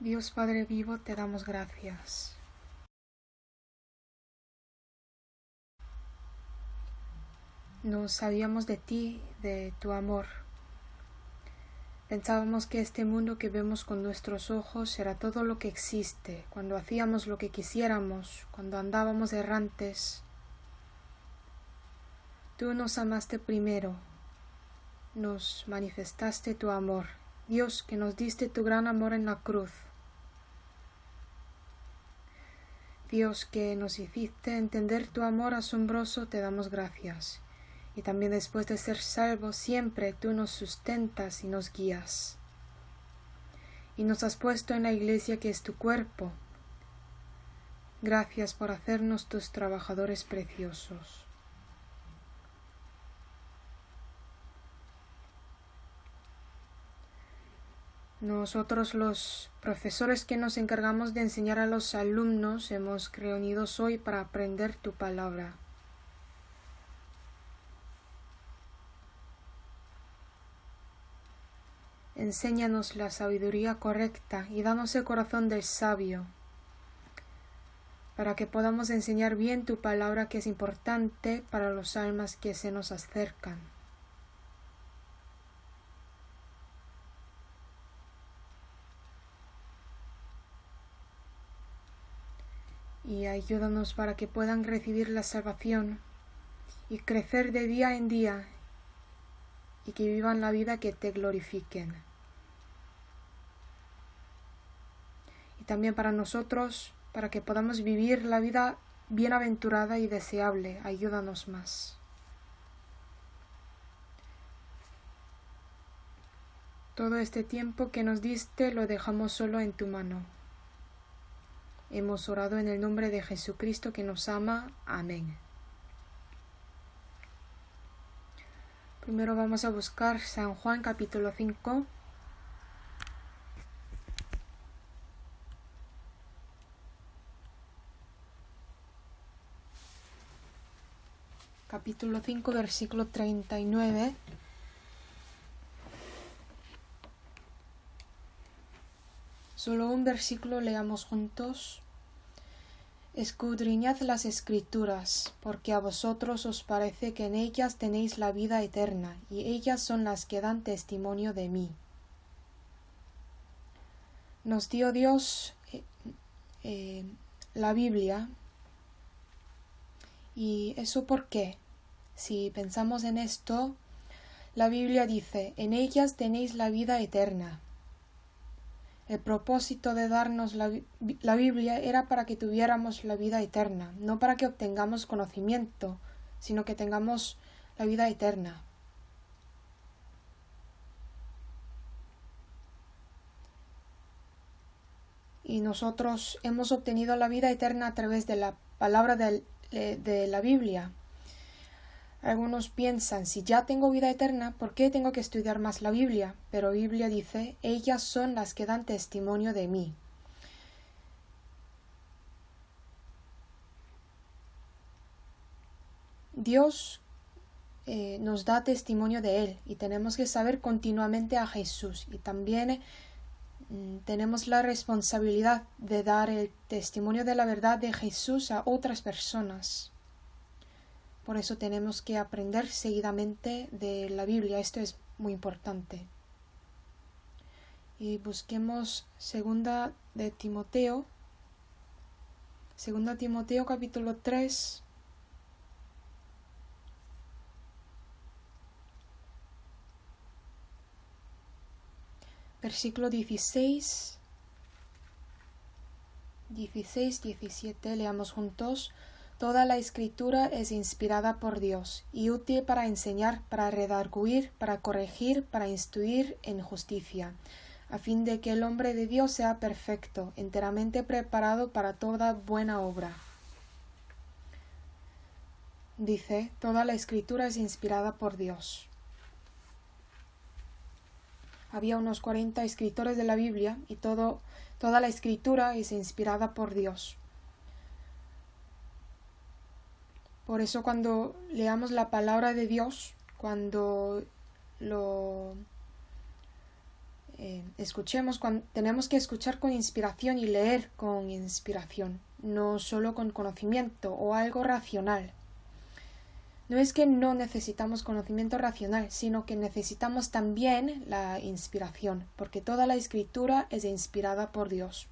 Dios Padre vivo, te damos gracias. No sabíamos de ti, de tu amor. Pensábamos que este mundo que vemos con nuestros ojos era todo lo que existe, cuando hacíamos lo que quisiéramos, cuando andábamos errantes. Tú nos amaste primero, nos manifestaste tu amor. Dios, que nos diste tu gran amor en la cruz. Dios, que nos hiciste entender tu amor asombroso, te damos gracias. Y también después de ser salvos, siempre tú nos sustentas y nos guías. Y nos has puesto en la iglesia que es tu cuerpo. Gracias por hacernos tus trabajadores preciosos. Nosotros, los profesores que nos encargamos de enseñar a los alumnos, hemos reunido hoy para aprender tu palabra. Enséñanos la sabiduría correcta y danos el corazón del sabio, para que podamos enseñar bien tu palabra, que es importante para los almas que se nos acercan. Y ayúdanos para que puedan recibir la salvación y crecer de día en día y que vivan la vida que te glorifiquen. Y también para nosotros, para que podamos vivir la vida bienaventurada y deseable, ayúdanos más. Todo este tiempo que nos diste lo dejamos solo en tu mano. Hemos orado en el nombre de Jesucristo que nos ama. Amén. Primero vamos a buscar San Juan capítulo 5. Capítulo 5, versículo 39. Solo un versículo leamos juntos. Escudriñad las Escrituras, porque a vosotros os parece que en ellas tenéis la vida eterna, y ellas son las que dan testimonio de mí. Nos dio Dios la Biblia. ¿Y eso por qué? Si pensamos en esto, la Biblia dice, en ellas tenéis la vida eterna. El propósito de darnos la Biblia era para que tuviéramos la vida eterna, no para que obtengamos conocimiento, sino que tengamos la vida eterna. Y nosotros hemos obtenido la vida eterna a través de la palabra de la Biblia. Algunos piensan, si ya tengo vida eterna, ¿por qué tengo que estudiar más la Biblia? Pero la Biblia dice, ellas son las que dan testimonio de mí. Dios nos da testimonio de Él y tenemos que saber continuamente a Jesús. Y también tenemos la responsabilidad de dar el testimonio de la verdad de Jesús a otras personas. Por eso tenemos que aprender seguidamente de la Biblia. Esto es muy importante. Y busquemos segunda Timoteo capítulo 3. Versículo 16, 17, leamos juntos. Toda la Escritura es inspirada por Dios y útil para enseñar, para redarguir, para corregir, para instruir en justicia, a fin de que el hombre de Dios sea perfecto, enteramente preparado para toda buena obra. Dice, toda la Escritura es inspirada por Dios. Había unos 40 escritores de la Biblia y toda la Escritura es inspirada por Dios. Por eso cuando leamos la palabra de Dios, cuando lo tenemos que escuchar con inspiración y leer con inspiración, no solo con conocimiento o algo racional. No es que no necesitamos conocimiento racional, sino que necesitamos también la inspiración, porque toda la escritura es inspirada por Dios.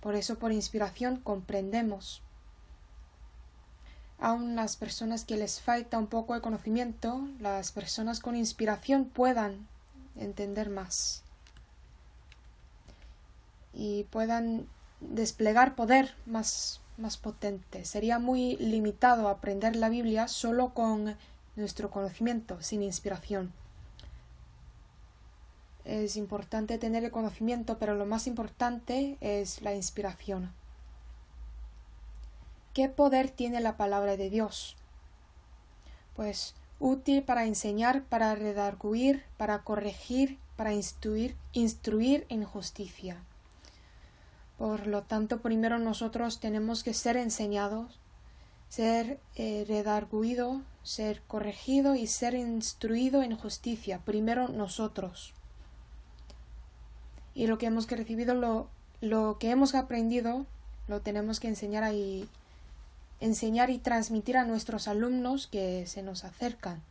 Por eso, por inspiración comprendemos. Aun las personas que les falta un poco de conocimiento, las personas con inspiración puedan entender más y puedan desplegar poder más potente. Sería muy limitado aprender la Biblia solo con nuestro conocimiento, sin inspiración. Es importante tener el conocimiento, pero lo más importante es la inspiración. ¿Qué poder tiene la palabra de Dios? Pues útil para enseñar, para redarguir, para corregir, para instruir en justicia. Por lo tanto, primero nosotros tenemos que ser enseñados, ser redarguido, ser corregido y ser instruido en justicia. Primero nosotros. Y lo que hemos recibido, lo que hemos aprendido, lo tenemos que enseñar y transmitir a nuestros alumnos que se nos acercan.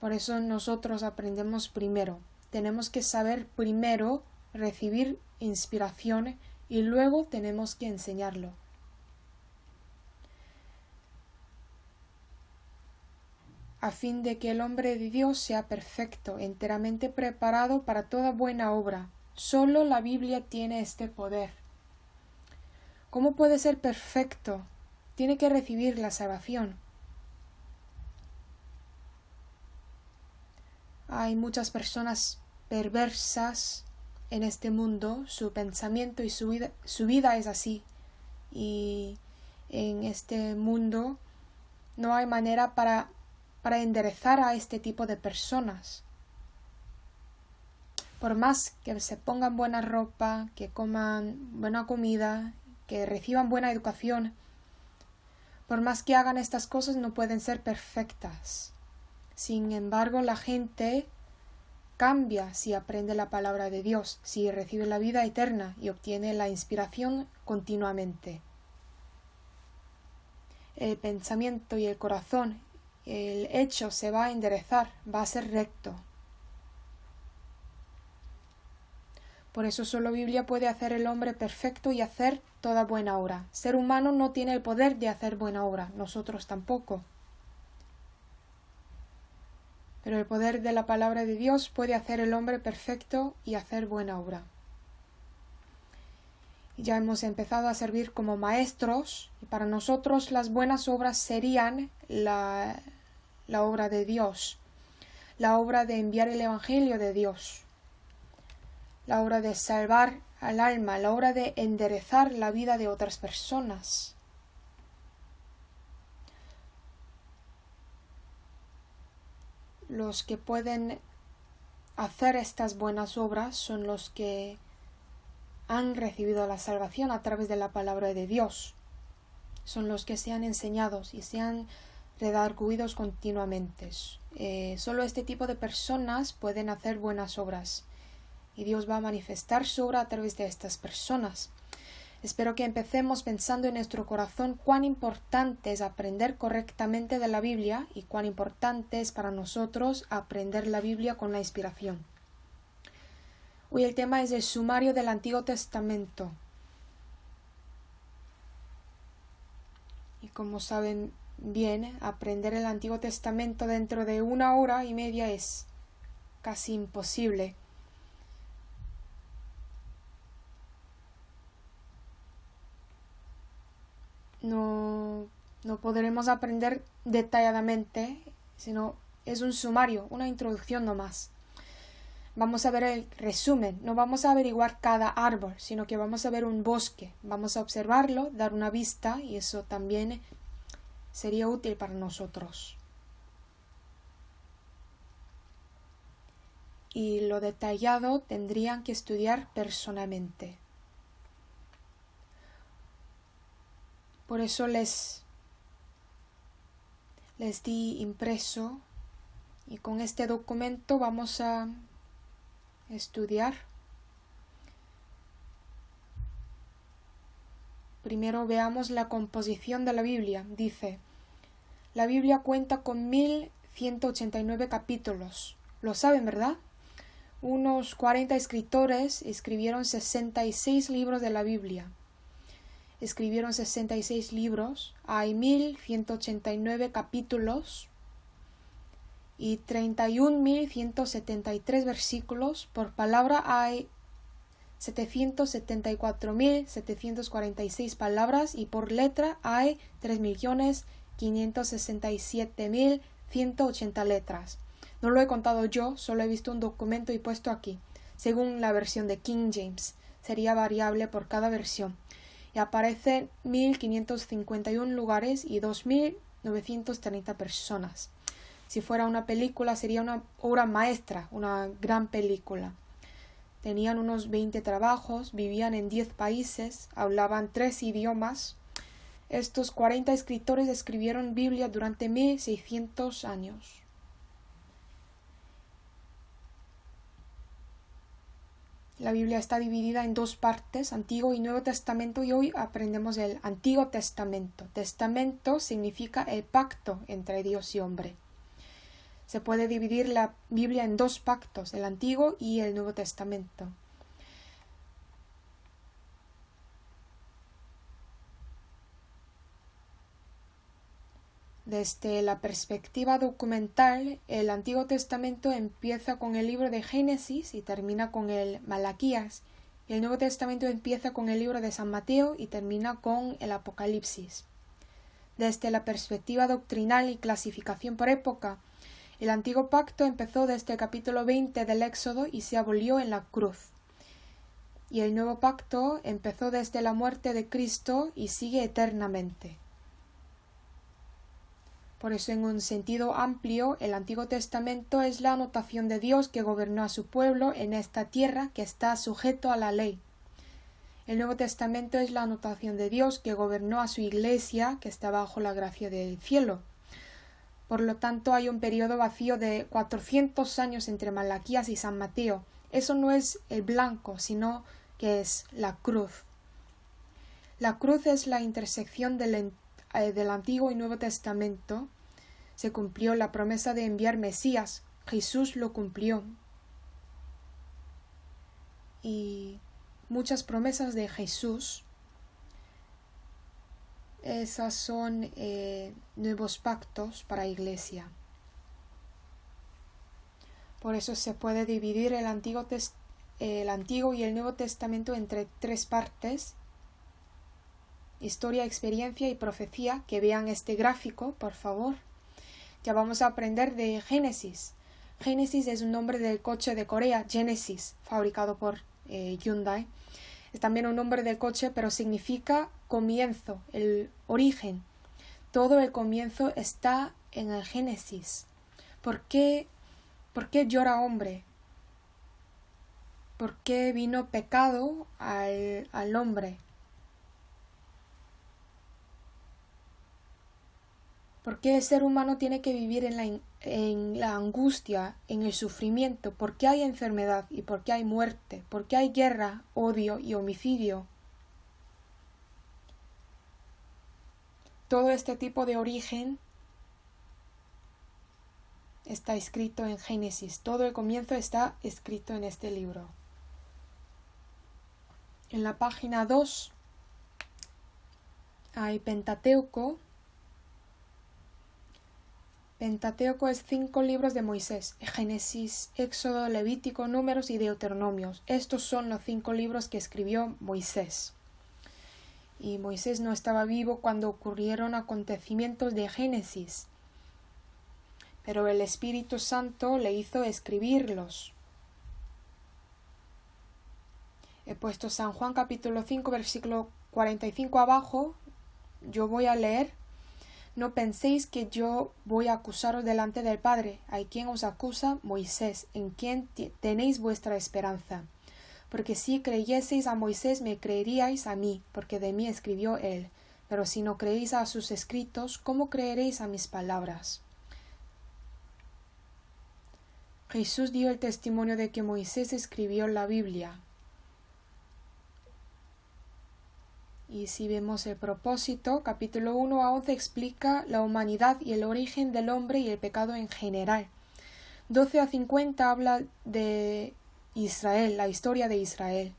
Por eso nosotros aprendemos primero. Tenemos que saber primero recibir inspiración y luego tenemos que enseñarlo. A fin de que el hombre de Dios sea perfecto, enteramente preparado para toda buena obra. Solo la Biblia tiene este poder. ¿Cómo puede ser perfecto? Tiene que recibir la salvación. Hay muchas personas perversas en este mundo, su pensamiento y su vida es así. Y en este mundo no hay manera para enderezar a este tipo de personas. Por más que se pongan buena ropa, que coman buena comida, que reciban buena educación, por más que hagan estas cosas no pueden ser perfectas. Sin embargo, la gente cambia si aprende la palabra de Dios, si recibe la vida eterna y obtiene la inspiración continuamente. El pensamiento y el corazón, el hecho se va a enderezar, va a ser recto. Por eso solo Biblia puede hacer el hombre perfecto y hacer toda buena obra. Ser humano no tiene el poder de hacer buena obra, nosotros tampoco. Pero el poder de la palabra de Dios puede hacer el hombre perfecto y hacer buena obra. Ya hemos empezado a servir como maestros y para nosotros las buenas obras serían la obra de Dios, la obra de enviar el Evangelio de Dios, la obra de salvar al alma, la obra de enderezar la vida de otras personas. Los que pueden hacer estas buenas obras son los que han recibido la salvación a través de la palabra de Dios. Son los que sean enseñados y sean redarguidos continuamente. Solo este tipo de personas pueden hacer buenas obras y Dios va a manifestar su obra a través de estas personas. Espero que empecemos pensando en nuestro corazón cuán importante es aprender correctamente de la Biblia y cuán importante es para nosotros aprender la Biblia con la inspiración. Hoy el tema es el sumario del Antiguo Testamento. Y como saben bien, aprender el Antiguo Testamento dentro de 1 hora y media es casi imposible. No podremos aprender detalladamente, sino es un sumario, una introducción nomás. Vamos a ver el resumen, no vamos a averiguar cada árbol, sino que vamos a ver un bosque, vamos a observarlo, dar una vista y eso también sería útil para nosotros. Y lo detallado tendrían que estudiar personalmente. Por eso les di impreso y con este documento vamos a estudiar. Primero veamos la composición de la Biblia. Dice, la Biblia cuenta con 1189 capítulos. Lo saben, ¿verdad? Unos 40 escritores escribieron 66 libros de la Biblia. Escribieron 66 libros. Hay 1189 capítulos y 31.173 versículos. Por palabra hay 774.746 palabras y por letra hay 3.567.180 letras. No lo he contado yo, solo he visto un documento y puesto aquí, según la versión de King James. Sería variable por cada versión. Y aparecen 1.551 lugares y 2.930 personas. Si fuera una película sería una obra maestra, una gran película. Tenían unos 20 trabajos, vivían en 10 países, hablaban 3 idiomas. Estos 40 escritores escribieron Biblia durante 1600 años. La Biblia está dividida en 2 partes, Antiguo y Nuevo Testamento, y hoy aprendemos el Antiguo Testamento. Testamento significa el pacto entre Dios y hombre. Se puede dividir la Biblia en 2 pactos, el Antiguo y el Nuevo Testamento. Desde la perspectiva documental, el Antiguo Testamento empieza con el libro de Génesis y termina con el Malaquías, y el Nuevo Testamento empieza con el libro de San Mateo y termina con el Apocalipsis. Desde la perspectiva doctrinal y clasificación por época, el Antiguo Pacto empezó desde el capítulo 20 del Éxodo y se abolió en la cruz. Y el Nuevo Pacto empezó desde la muerte de Cristo y sigue eternamente. Por eso, en un sentido amplio, el Antiguo Testamento es la anotación de Dios que gobernó a su pueblo en esta tierra que está sujeto a la ley. El Nuevo Testamento es la anotación de Dios que gobernó a su iglesia que está bajo la gracia del cielo. Por lo tanto, hay un periodo vacío de 400 años entre Malaquías y San Mateo. Eso no es el blanco, sino que es la cruz. La cruz es la intersección del Antiguo y Nuevo Testamento. Se cumplió la promesa de enviar Mesías. Jesús lo cumplió. Y muchas promesas de Jesús, esas son nuevos pactos para la iglesia. Por eso se puede dividir el Antiguo y el Nuevo Testamento entre 3 partes: historia, experiencia y profecía. Que vean este gráfico, por favor. Ya vamos a aprender de Génesis. Génesis es un nombre del coche de Corea, Genesis, fabricado por Hyundai. Es también un nombre del coche, pero significa comienzo, el origen. Todo el comienzo está en el Génesis. ¿Por qué llora hombre? ¿Por qué vino pecado al hombre? ¿Por qué el ser humano tiene que vivir en la angustia, en el sufrimiento? ¿Por qué hay enfermedad y por qué hay muerte? ¿Por qué hay guerra, odio y homicidio? Todo este tipo de origen está escrito en Génesis. Todo el comienzo está escrito en este libro. En la página 2 hay Pentateuco. Pentateuco es 5 libros de Moisés: Génesis, Éxodo, Levítico, Números y Deuteronomios. Estos son los 5 libros que escribió Moisés. Y Moisés no estaba vivo cuando ocurrieron acontecimientos de Génesis, pero el Espíritu Santo le hizo escribirlos. He puesto San Juan capítulo 5 versículo 45 abajo. Yo voy a leer: no penséis que yo voy a acusaros delante del Padre. ¿Hay quien os acusa? Moisés, en quien tenéis vuestra esperanza. Porque si creyeseis a Moisés, me creeríais a mí, porque de mí escribió él. Pero si no creéis a sus escritos, ¿cómo creeréis a mis palabras? Jesús dio el testimonio de que Moisés escribió la Biblia. Y si vemos el propósito, capítulo 1 a 11 explica la humanidad y el origen del hombre y el pecado en general. 12 a 50 habla de Israel, la historia de Israel.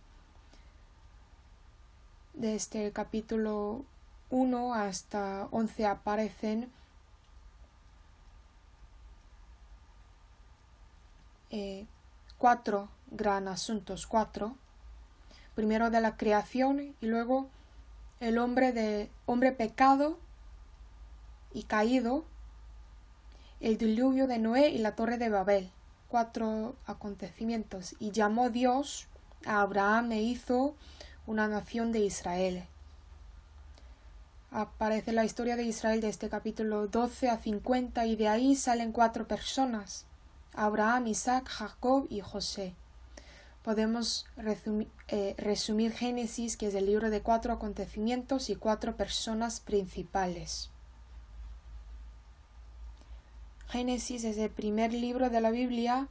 Desde el capítulo 1 hasta 11 aparecen cuatro gran asuntos, primero de la creación y luego el hombre pecado y caído, el diluvio de Noé y la torre de Babel, 4 acontecimientos, y llamó Dios a Abraham e hizo una nación de Israel. Aparece la historia de Israel de este capítulo 12 a 50 y de ahí salen 4 personas: Abraham, Isaac, Jacob y José. Podemos resumir Génesis, que es el libro de 4 acontecimientos y 4 personas principales. Génesis es el primer libro de la Biblia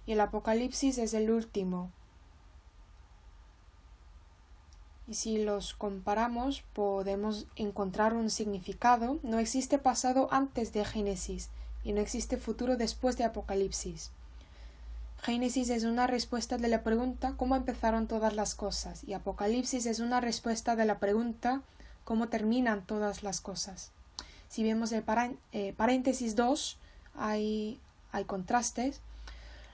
y el Apocalipsis es el último. Y si los comparamos, podemos encontrar un significado. No existe pasado antes de Génesis y no existe futuro después de Apocalipsis. Génesis es una respuesta de la pregunta ¿cómo empezaron todas las cosas? Y Apocalipsis es una respuesta de la pregunta ¿cómo terminan todas las cosas? Si vemos el paréntesis 2, hay contrastes.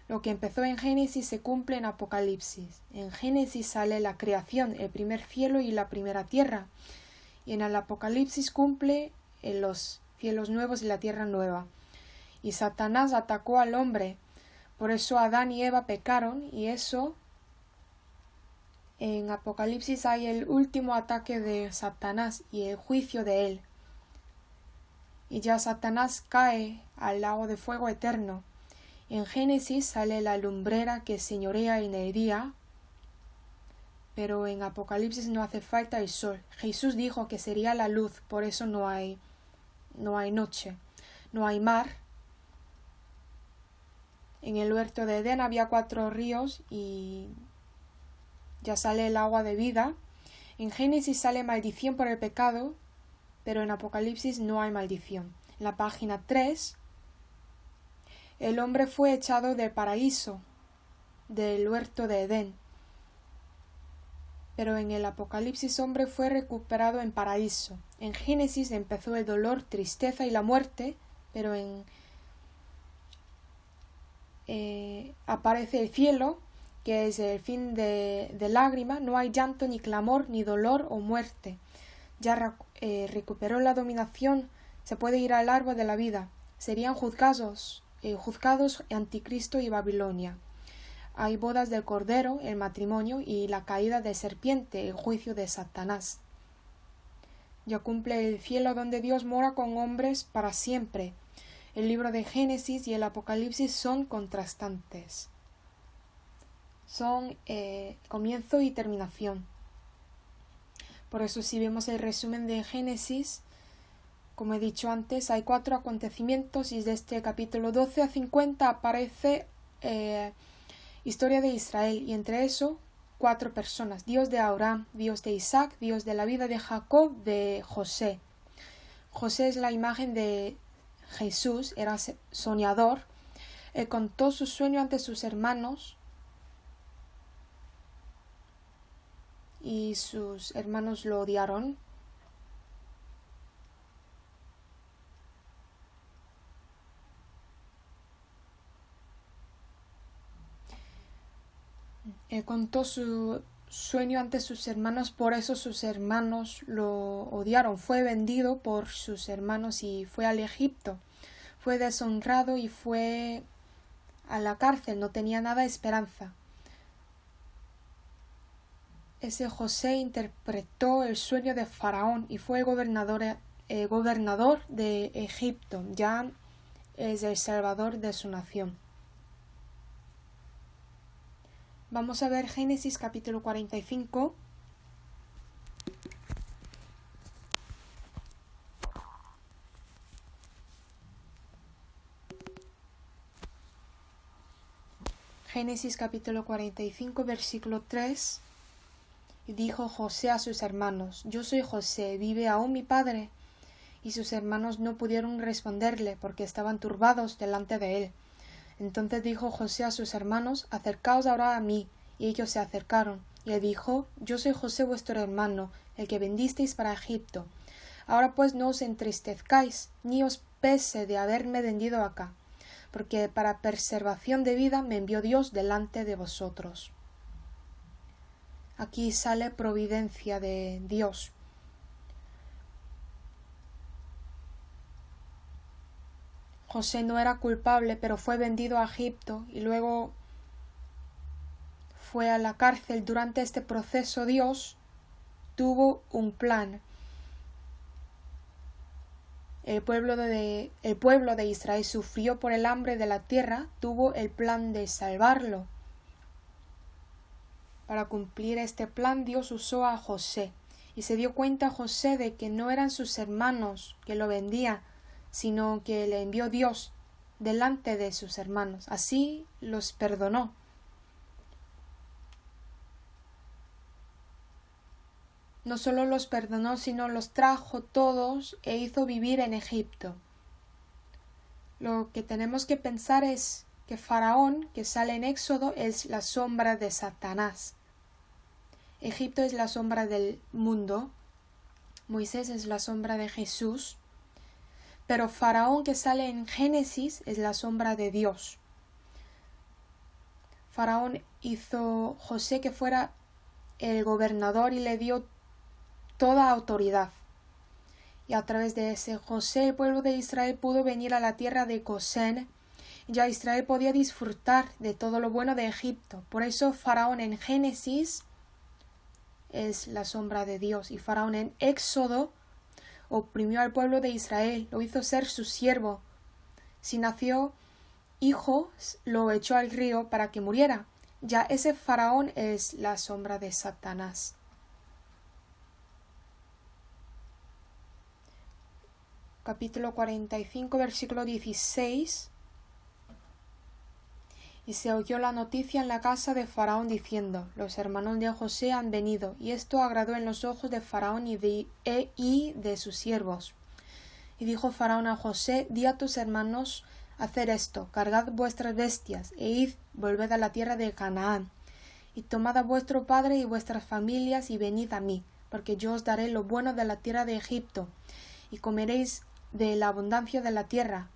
Lo que empezó en Génesis se cumple en Apocalipsis. En Génesis sale la creación, el primer cielo y la primera tierra. Y en el Apocalipsis cumple en los cielos nuevos y la tierra nueva. Y Satanás atacó al hombre. Por eso Adán y Eva pecaron, y eso en Apocalipsis hay el último ataque de Satanás y el juicio de él. Y ya Satanás cae al lago de fuego eterno. En Génesis sale la lumbrera que señorea en el día, pero en Apocalipsis no hace falta el sol. Jesús dijo que sería la luz, por eso no hay noche, no hay mar. En el huerto de Edén había 4 ríos y ya sale el agua de vida. En Génesis sale maldición por el pecado, pero en Apocalipsis no hay maldición. En la página 3, el hombre fue echado del paraíso, del huerto de Edén. Pero en el Apocalipsis hombre fue recuperado en paraíso. En Génesis empezó el dolor, tristeza y la muerte, pero aparece el cielo, que es el fin de lágrima. No hay llanto, ni clamor, ni dolor o muerte. Ya recuperó la dominación, se puede ir al árbol de la vida. Serían juzgados Anticristo y Babilonia. Hay bodas del Cordero, el matrimonio, y la caída de serpiente, el juicio de Satanás. Ya cumple el cielo donde Dios mora con hombres para siempre. El libro de Génesis y el Apocalipsis son contrastantes. Son comienzo y terminación. Por eso si vemos el resumen de Génesis, como he dicho antes, hay 4 acontecimientos y desde el capítulo 12 a 50 aparece historia de Israel, y entre eso 4 personas: Dios de Abraham, Dios de Isaac, Dios de la vida de Jacob, de José. José es la imagen de Jesús, era soñador. Él contó su sueño ante sus hermanos y sus hermanos lo odiaron. Él contó su sueño ante sus hermanos, por eso sus hermanos lo odiaron. Fue vendido por sus hermanos y fue al Egipto. Fue deshonrado y fue a la cárcel, no tenía nada de esperanza. Ese José interpretó el sueño de Faraón y fue gobernador de Egipto. Ya es el salvador de su nación. Vamos a ver Génesis capítulo 45. Génesis capítulo 45, versículo 3. Y dijo José a sus hermanos: Yo soy José, ¿vive aún mi padre? Y sus hermanos no pudieron responderle, porque estaban turbados delante de él. Entonces dijo José a sus hermanos: Acercaos ahora a mí. Y ellos se acercaron. Y él dijo: Yo soy José vuestro hermano, el que vendisteis para Egipto. Ahora pues no os entristezcáis, ni os pese de haberme vendido acá, porque para preservación de vida me envió Dios delante de vosotros. Aquí sale providencia de Dios. José no era culpable, pero fue vendido a Egipto y luego fue a la cárcel. Durante este proceso Dios tuvo un plan. El pueblo de Israel sufrió por el hambre de la tierra, tuvo el plan de salvarlo. Para cumplir este plan Dios usó a José, y se dio cuenta José de que no eran sus hermanos que lo vendían, sino que le envió Dios delante de sus hermanos. Así los perdonó. No solo los perdonó, sino los trajo todos e hizo vivir en Egipto. Lo que tenemos que pensar es que Faraón, que sale en Éxodo, es la sombra de Satanás. Egipto es la sombra del mundo. Moisés es la sombra de Jesús. Pero Faraón, que sale en Génesis, es la sombra de Dios. Faraón hizo José que fuera el gobernador y le dio toda autoridad. Y a través de ese José, el pueblo de Israel pudo venir a la tierra de Gosén. Ya Israel podía disfrutar de todo lo bueno de Egipto. Por eso Faraón en Génesis es la sombra de Dios. Y Faraón en Éxodo oprimió al pueblo de Israel, lo hizo ser su siervo. Si nació hijo, lo echó al río para que muriera. Ya ese Faraón es la sombra de Satanás. Capítulo 45, versículo 16. Y se oyó la noticia en la casa de Faraón diciendo: Los hermanos de José han venido, y esto agradó en los ojos de Faraón y de sus siervos. Y dijo Faraón a José: Di a tus hermanos hacer esto: cargad vuestras bestias, e id, volved a la tierra de Canaán, y tomad a vuestro padre y vuestras familias, y venid a mí, porque yo os daré lo bueno de la tierra de Egipto, y comeréis de la abundancia de la tierra.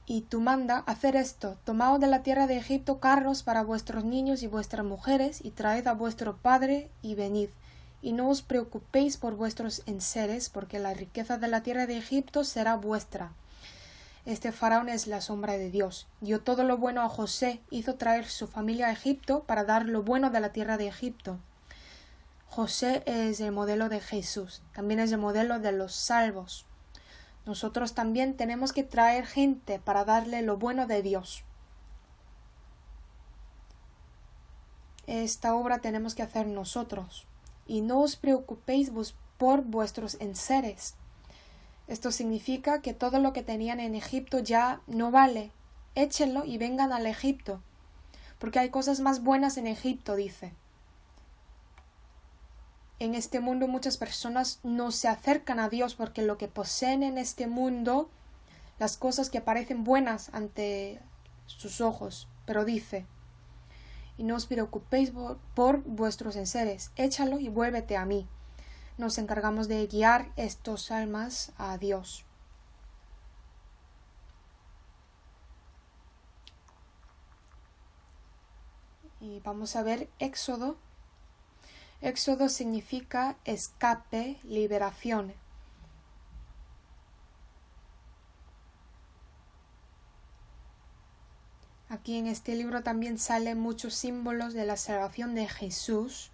Y tú manda hacer esto: tomaos de la tierra de Egipto carros para vuestros niños y vuestras mujeres, y traed a vuestro padre, y venid. Y no os preocupéis por vuestros enseres, porque la riqueza de la tierra de Egipto será vuestra. Este Faraón es la sombra de Dios. Dio todo lo bueno a José, hizo traer su familia a Egipto para dar lo bueno de la tierra de Egipto. José es el modelo de Jesús, también es el modelo de los salvos. Nosotros también tenemos que traer gente para darle lo bueno de Dios. Esta obra tenemos que hacer nosotros. Y no os preocupéis por vuestros enseres. Esto significa que todo lo que tenían en Egipto ya no vale. Échenlo y vengan al Egipto, porque hay cosas más buenas en Egipto, dice. En este mundo muchas personas no se acercan a Dios porque lo que poseen en este mundo, las cosas que parecen buenas ante sus ojos, pero dice: y no os preocupéis por vuestros enseres, échalo y vuélvete a mí. Nos encargamos de guiar estos almas a Dios. Y vamos a ver Éxodo. Éxodo significa escape, liberación. Aquí en este libro también salen muchos símbolos de la salvación de Jesús.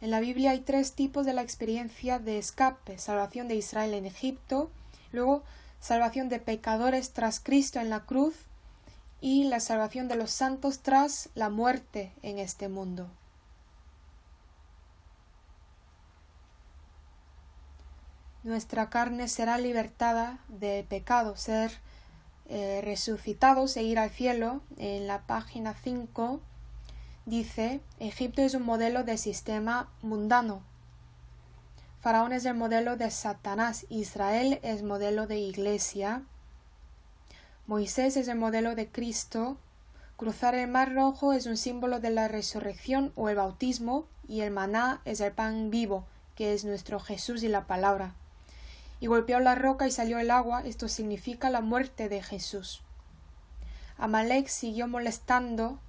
En la Biblia hay 3 tipos de la experiencia de escape: salvación de Israel en Egipto, luego salvación de pecadores tras Cristo en la cruz, y la salvación de los santos tras la muerte en este mundo. Nuestra carne será libertada del pecado, ser resucitados e ir al cielo, en la página 5 dice: Egipto es un modelo de sistema mundano. Faraón es el modelo de Satanás. Israel es modelo de iglesia. Moisés es el modelo de Cristo. Cruzar el Mar Rojo es un símbolo de la resurrección o el bautismo, y el maná es el pan vivo, que es nuestro Jesús y la palabra. Y golpeó la roca y salió el agua, esto significa la muerte de Jesús. Amalek siguió molestando,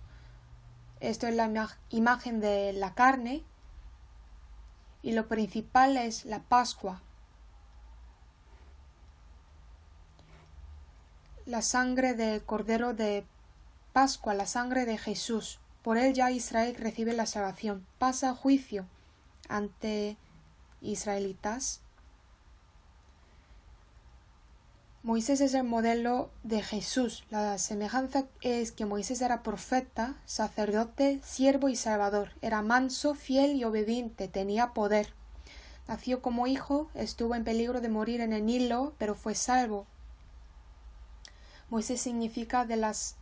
esto es la imagen de la carne, y lo principal es la Pascua. La sangre del Cordero de Pascua, la sangre de Jesús. Por él ya Israel recibe la salvación. Pasa a juicio ante israelitas. Moisés es el modelo de Jesús. La semejanza es que Moisés era profeta, sacerdote, siervo y salvador. Era manso, fiel y obediente, tenía poder. Nació como hijo, estuvo en peligro de morir en el Nilo, pero fue salvo. Moisés significa de las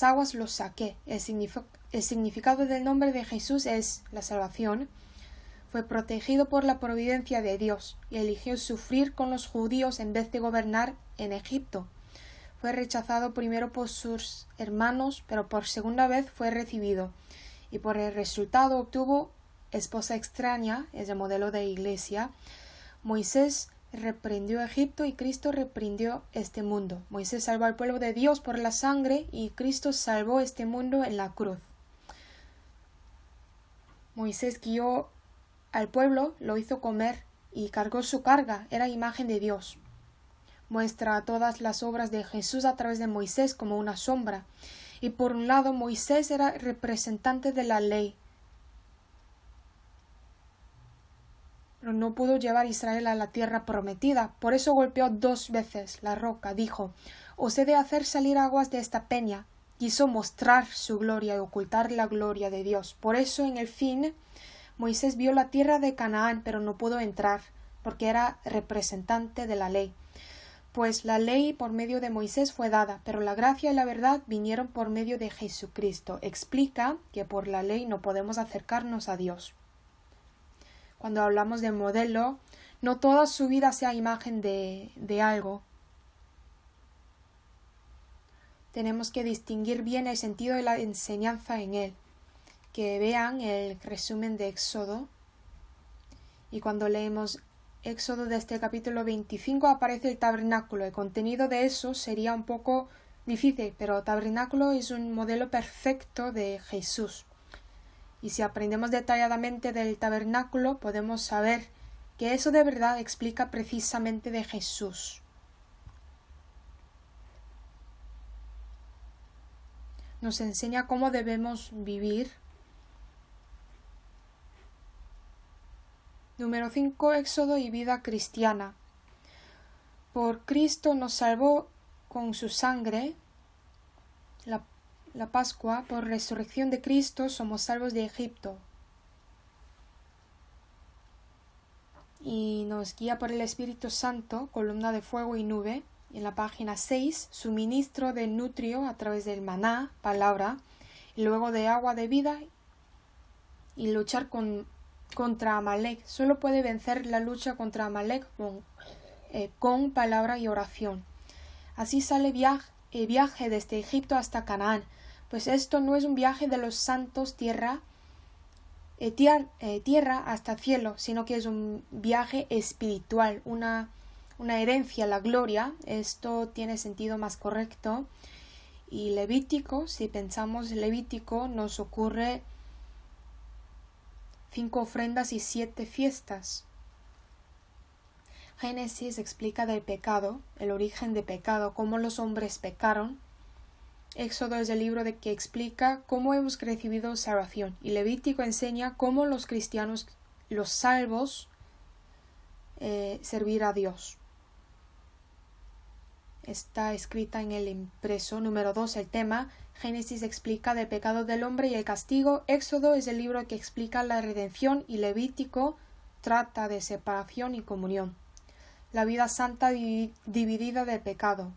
aguas los saqué. El significado del nombre de Jesús es la salvación. Fue protegido por la providencia de Dios y eligió sufrir con los judíos en vez de gobernar en Egipto. Fue rechazado primero por sus hermanos, pero por segunda vez fue recibido, y por el resultado obtuvo esposa extraña, es el modelo de iglesia. Moisés reprendió Egipto y Cristo reprendió este mundo. Moisés salvó al pueblo de Dios por la sangre y Cristo salvó este mundo en la cruz. Moisés guió al pueblo, lo hizo comer y cargó su carga, era imagen de Dios. Muestra todas las obras de Jesús a través de Moisés como una sombra. Y por un lado, Moisés era representante de la ley, pero no pudo llevar a Israel a la tierra prometida. Por eso golpeó 2 veces la roca. Dijo: os he de hacer salir aguas de esta peña. Quiso mostrar su gloria y ocultar la gloria de Dios. Por eso, en el fin, Moisés vio la tierra de Canaán, pero no pudo entrar, porque era representante de la ley. Pues la ley por medio de Moisés fue dada, pero la gracia y la verdad vinieron por medio de Jesucristo. Explica que por la ley no podemos acercarnos a Dios. Cuando hablamos de modelo, no toda su vida sea imagen de algo. Tenemos que distinguir bien el sentido de la enseñanza en él. Que vean el resumen de Éxodo, y cuando leemos Éxodo desde el capítulo 25 aparece el tabernáculo. El contenido de eso sería un poco difícil, pero el tabernáculo es un modelo perfecto de Jesús. Y si aprendemos detalladamente del tabernáculo, podemos saber que eso de verdad explica precisamente de Jesús. Nos enseña cómo debemos vivir. Número 5. Éxodo y vida cristiana. Por Cristo nos salvó con su sangre, la Pascua. Por resurrección de Cristo somos salvos de Egipto. Y nos guía por el Espíritu Santo, columna de fuego y nube. En la página 6, suministro de nutrio a través del maná, palabra, y luego de agua de vida, y luchar contra Amalek. Solo puede vencer la lucha contra Amalek con palabra y oración. Así sale el viaje desde Egipto hasta Canaán, pues esto no es un viaje de los santos tierra hasta cielo, sino que es un viaje espiritual, una herencia, la gloria. Esto tiene sentido más correcto. Y Levítico, si pensamos Levítico, nos ocurre 5 ofrendas y 7 fiestas. Génesis explica del pecado, el origen de pecado, cómo los hombres pecaron. Éxodo es el libro que explica cómo hemos recibido salvación. Y Levítico enseña cómo los cristianos, los salvos, servir a Dios. Está escrita en el impreso. Número 2, el tema. Génesis explica del pecado del hombre y el castigo. Éxodo es el libro que explica la redención y Levítico trata de separación y comunión. La vida santa dividida del pecado.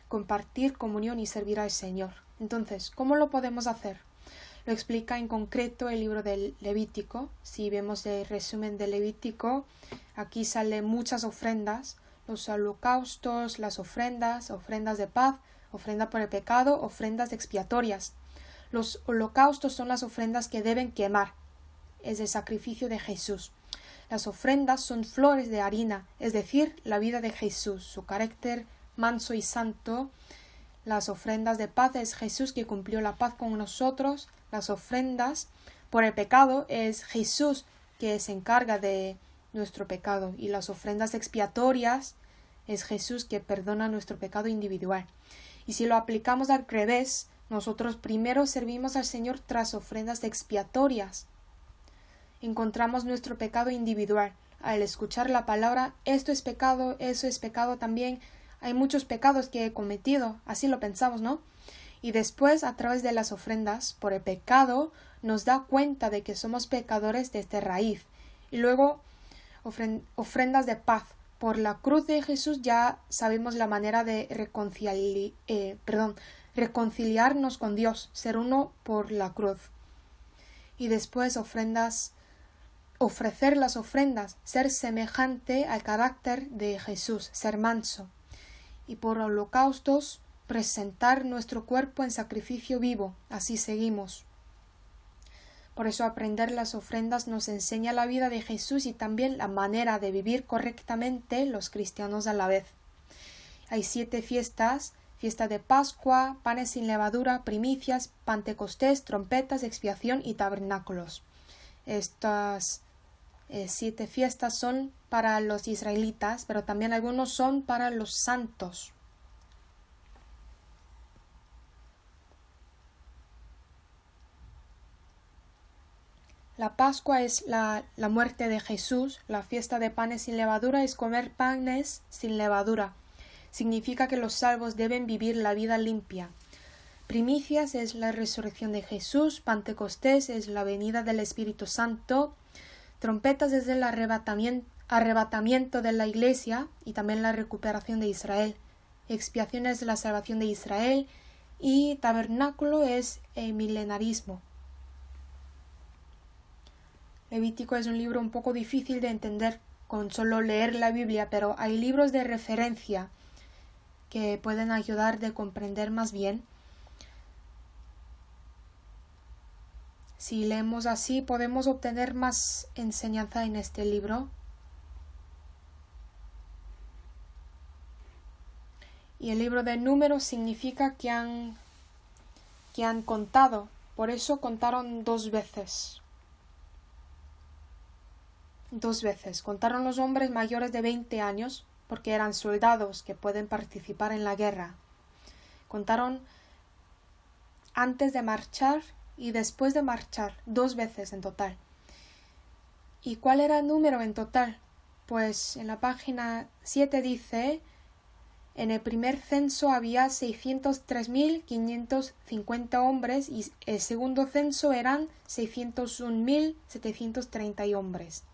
compartir comunión y servir al Señor. Entonces, ¿cómo lo podemos hacer? Lo explica en concreto el libro del Levítico. Si vemos el resumen del Levítico, aquí salen muchas ofrendas, los holocaustos, las ofrendas de paz, ofrenda por el pecado, ofrendas expiatorias. Los holocaustos son las ofrendas que deben quemar, es el sacrificio de Jesús. Las ofrendas son flores de harina, es decir, la vida de Jesús, su carácter manso y santo. Las ofrendas de paz es Jesús que cumplió la paz con nosotros. Las ofrendas por el pecado es Jesús que se encarga de nuestro pecado. Y las ofrendas expiatorias es Jesús que perdona nuestro pecado individual. Y si lo aplicamos al revés, nosotros primero servimos al Señor tras ofrendas expiatorias. Encontramos nuestro pecado individual. Al escuchar la palabra, esto es pecado, eso es pecado también. Hay muchos pecados que he cometido, así lo pensamos, ¿no? Y después, a través de las ofrendas por el pecado, nos da cuenta de que somos pecadores desde raíz. Y luego, ofrendas de paz. Por la cruz de Jesús ya sabemos la manera de reconciliarnos con Dios, ser uno por la cruz. Y después ofrecer las ofrendas, ser semejante al carácter de Jesús, ser manso. Y por holocaustos, presentar nuestro cuerpo en sacrificio vivo, así seguimos. Por eso aprender las ofrendas nos enseña la vida de Jesús y también la manera de vivir correctamente los cristianos a la vez. Hay 7 fiestas: fiesta de Pascua, panes sin levadura, primicias, Pentecostés, trompetas, expiación y tabernáculos. Estas 7 fiestas son para los israelitas, pero también algunos son para los santos. La Pascua es la muerte de Jesús. La fiesta de panes sin levadura es comer panes sin levadura. Significa que los salvos deben vivir la vida limpia. Primicias es la resurrección de Jesús. Pentecostés es la venida del Espíritu Santo. Trompetas es el arrebatamiento de la Iglesia y también la recuperación de Israel. Expiación es la salvación de Israel. Y tabernáculo es el milenarismo. Levítico es un libro un poco difícil de entender con solo leer la Biblia, pero hay libros de referencia que pueden ayudar a comprender más bien. Si leemos así, podemos obtener más enseñanza en este libro. Y el libro de Números significa que han contado, por eso contaron 2 veces. 2 veces. Contaron los hombres mayores de 20 años, porque eran soldados que pueden participar en la guerra. Contaron antes de marchar y después de marchar, 2 veces en total. ¿Y cuál era el número en total? Pues en la página 7 dice: en el primer censo había 603.550 hombres y el segundo censo eran 601.730 hombres.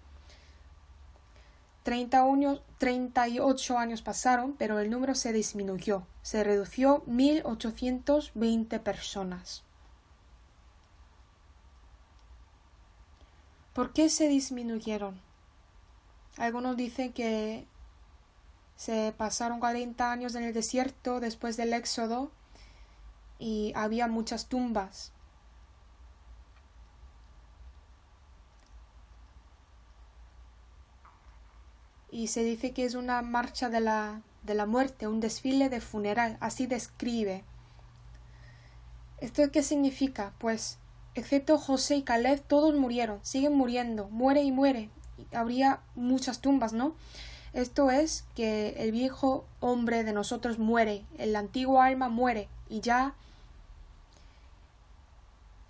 38 años pasaron, pero el número se disminuyó. Se redució 1.820 personas. ¿Por qué se disminuyeron? Algunos dicen que se pasaron 40 años en el desierto después del Éxodo y había muchas tumbas. Y se dice que es una marcha de la muerte, un desfile de funeral, así describe. ¿Esto qué significa? Pues, excepto José y Caleb, todos murieron, siguen muriendo, muere y muere. Habría muchas tumbas, ¿no? Esto es que el viejo hombre de nosotros muere, el antiguo alma muere y ya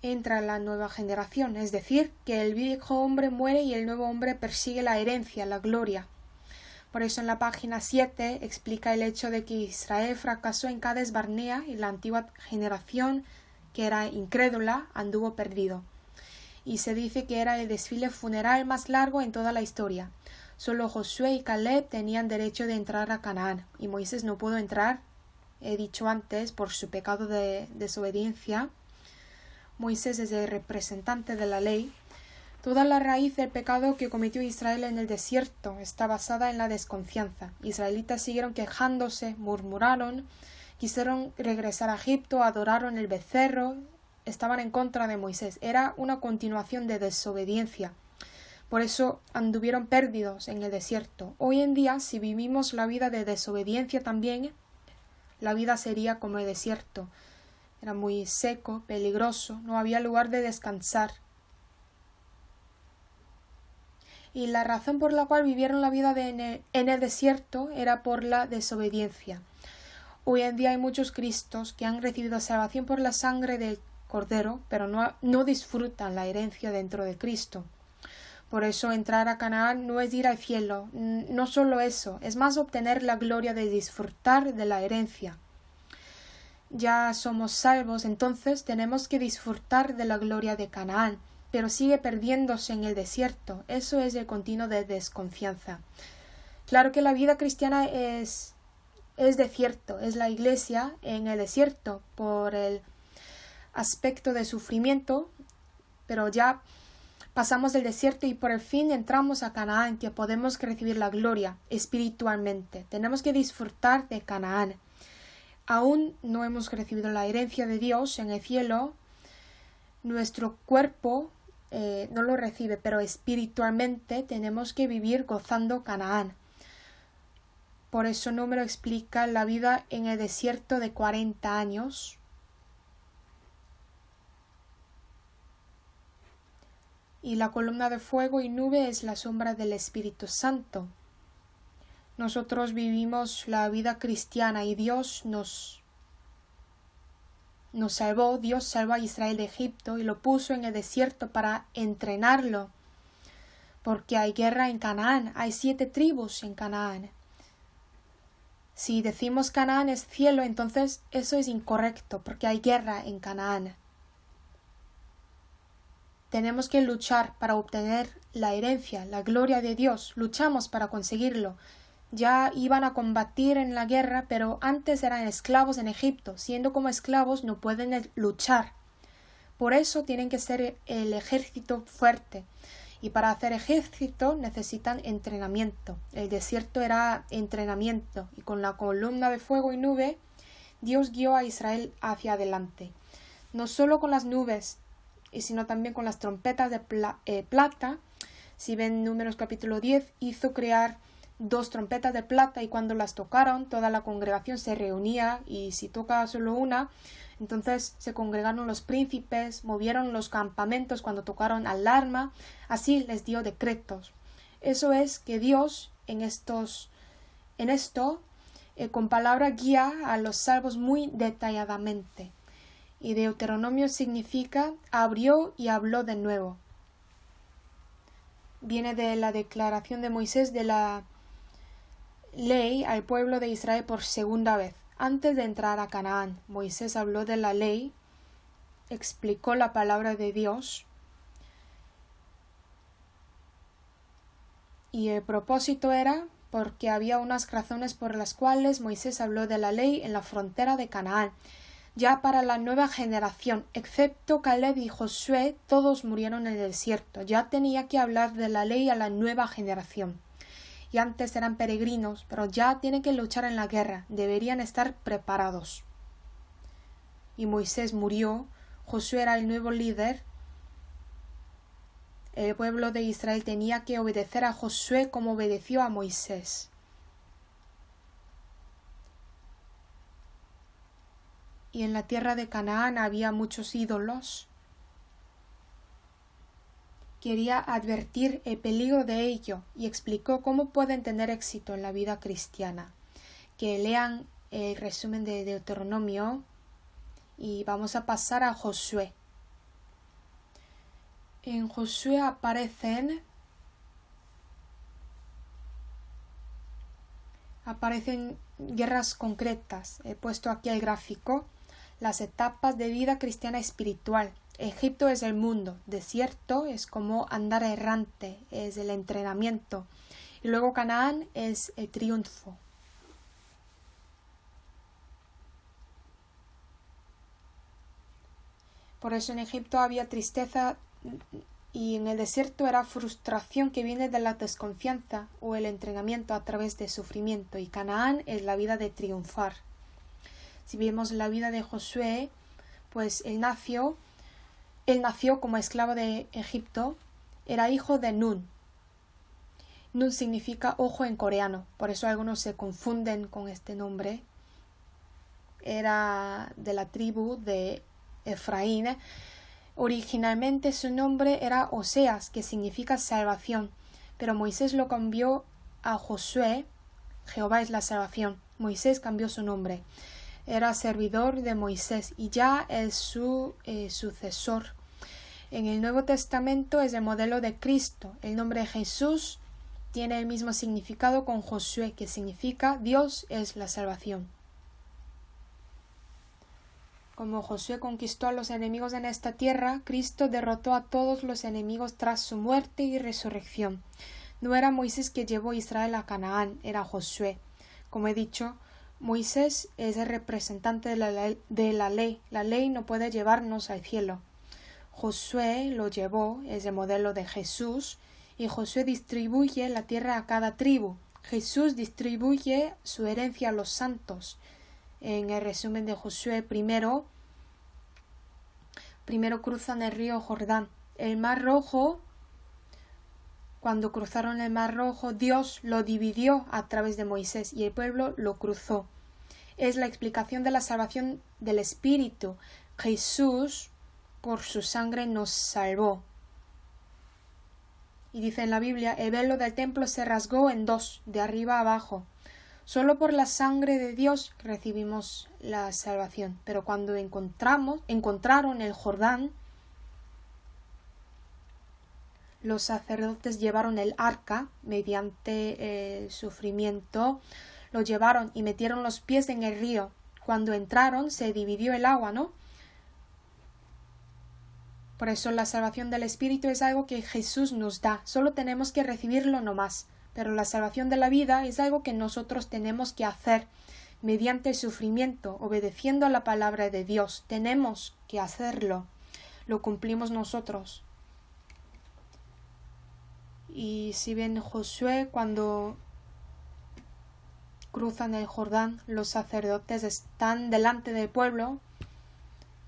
entra la nueva generación. Es decir, que el viejo hombre muere y el nuevo hombre persigue la herencia, la gloria. Por eso en la página 7 explica el hecho de que Israel fracasó en Cades Barnea y la antigua generación, que era incrédula, anduvo perdido. Y se dice que era el desfile funeral más largo en toda la historia. Solo Josué y Caleb tenían derecho de entrar a Canaán y Moisés no pudo entrar he dicho antes, por su pecado de desobediencia. Moisés es el representante de la ley. Toda la raíz del pecado que cometió Israel en el desierto está basada en la desconfianza. Israelitas siguieron quejándose, murmuraron, quisieron regresar a Egipto, adoraron el becerro, estaban en contra de Moisés. Era una continuación de desobediencia. Por eso anduvieron perdidos en el desierto. Hoy en día, si vivimos la vida de desobediencia también, la vida sería como el desierto. Era muy seco, peligroso, no había lugar de descansar. Y la razón por la cual vivieron la vida en el desierto era por la desobediencia. Hoy en día hay muchos cristos que han recibido salvación por la sangre del Cordero, pero no disfrutan la herencia dentro de Cristo. Por eso entrar a Canaán no es ir al cielo, no solo eso, es más obtener la gloria de disfrutar de la herencia. Ya somos salvos, entonces tenemos que disfrutar de la gloria de Canaán, pero sigue perdiéndose en el desierto. Eso es el continuo de desconfianza. Claro que la vida cristiana es desierto, es la iglesia en el desierto por el aspecto de sufrimiento, pero ya pasamos del desierto y por el fin entramos a Canaán, que podemos recibir la gloria espiritualmente. Tenemos que disfrutar de Canaán. Aún no hemos recibido la herencia de Dios en el cielo. Nuestro cuerpo no lo recibe, pero espiritualmente tenemos que vivir gozando Canaán. Por eso Número explica la vida en el desierto de 40 años. Y la columna de fuego y nube es la sombra del Espíritu Santo. Nosotros vivimos la vida cristiana y Dios nos salvó. Dios salvó a Israel de Egipto y lo puso en el desierto para entrenarlo. Porque hay guerra en Canaán, hay 7 tribus en Canaán. Si decimos Canaán es cielo, entonces eso es incorrecto, porque hay guerra en Canaán. Tenemos que luchar para obtener la herencia, la gloria de Dios. Luchamos para conseguirlo. Ya iban a combatir en la guerra, pero antes eran esclavos en Egipto. Siendo como esclavos no pueden luchar. Por eso tienen que ser el ejército fuerte. Y para hacer ejército necesitan entrenamiento. El desierto era entrenamiento. Y con la columna de fuego y nube, Dios guió a Israel hacia adelante. No solo con las nubes, sino también con las trompetas de plata. Si ven Números capítulo 10, hizo crear 2 trompetas de plata y cuando las tocaron toda la congregación se reunía y si toca solo una, entonces se congregaron los príncipes, movieron los campamentos cuando tocaron alarma, así les dio decretos. Eso es que Dios en esto con palabra guía a los salvos muy detalladamente. Y Deuteronomio significa abrió y habló de nuevo. Viene de la declaración de Moisés de la ley al pueblo de Israel por segunda vez. Antes de entrar a Canaán, Moisés habló de la ley, explicó la palabra de Dios y el propósito era porque había unas razones por las cuales Moisés habló de la ley en la frontera de Canaán. Ya para la nueva generación, excepto Caleb y Josué, todos murieron en el desierto. Ya tenía que hablar de la ley a la nueva generación. Y antes eran peregrinos, pero ya tienen que luchar en la guerra. Deberían estar preparados. Y Moisés murió. Josué era el nuevo líder. El pueblo de Israel tenía que obedecer a Josué como obedeció a Moisés. Y en la tierra de Canaán había muchos ídolos. Quería advertir el peligro de ello y explicó cómo pueden tener éxito en la vida cristiana. Que lean el resumen de Deuteronomio y vamos a pasar a Josué. En Josué aparecen guerras concretas. He puesto aquí el gráfico. Las etapas de vida cristiana espiritual. Egipto es el mundo, desierto es como andar errante, es el entrenamiento. Y luego Canaán es el triunfo. Por eso en Egipto había tristeza y en el desierto era frustración que viene de la desconfianza o el entrenamiento a través de sufrimiento, y Canaán es la vida de triunfar. Si vemos la vida de Josué, pues él nació como esclavo de Egipto, era hijo de Nun. Nun significa ojo en coreano, por eso algunos se confunden con este nombre. Era de la tribu de Efraín. Originalmente su nombre era Oseas, que significa salvación, pero Moisés lo cambió a Josué. Jehová es la salvación. Moisés cambió su nombre. Era servidor de Moisés y ya es su sucesor. En el Nuevo Testamento es el modelo de Cristo. El nombre Jesús tiene el mismo significado con Josué, que significa Dios es la salvación. Como Josué conquistó a los enemigos en esta tierra, Cristo derrotó a todos los enemigos tras su muerte y resurrección. No era Moisés que llevó a Israel a Canaán, era Josué. Como he dicho, Moisés es el representante de la ley. La ley no puede llevarnos al cielo. Josué lo llevó, es el modelo de Jesús, y Josué distribuye la tierra a cada tribu. Jesús distribuye su herencia a los santos. En el resumen de Josué, primero cruzan el río Jordán. El Mar Rojo, cuando cruzaron el Mar Rojo, Dios lo dividió a través de Moisés y el pueblo lo cruzó. Es la explicación de la salvación del Espíritu. Jesús, por su sangre, nos salvó. Y dice en la Biblia, el velo del templo se rasgó en dos, de arriba a abajo. Solo por la sangre de Dios recibimos la salvación. Pero cuando encontraron el Jordán, los sacerdotes llevaron el arca mediante el sufrimiento, lo llevaron y metieron los pies en el río. Cuando entraron se dividió el agua, ¿no? Por eso la salvación del Espíritu es algo que Jesús nos da. Solo tenemos que recibirlo nomás. Pero la salvación de la vida es algo que nosotros tenemos que hacer mediante el sufrimiento, obedeciendo a la palabra de Dios. Tenemos que hacerlo. Lo cumplimos nosotros. Y si ven Josué, cuando cruzan el Jordán, los sacerdotes están delante del pueblo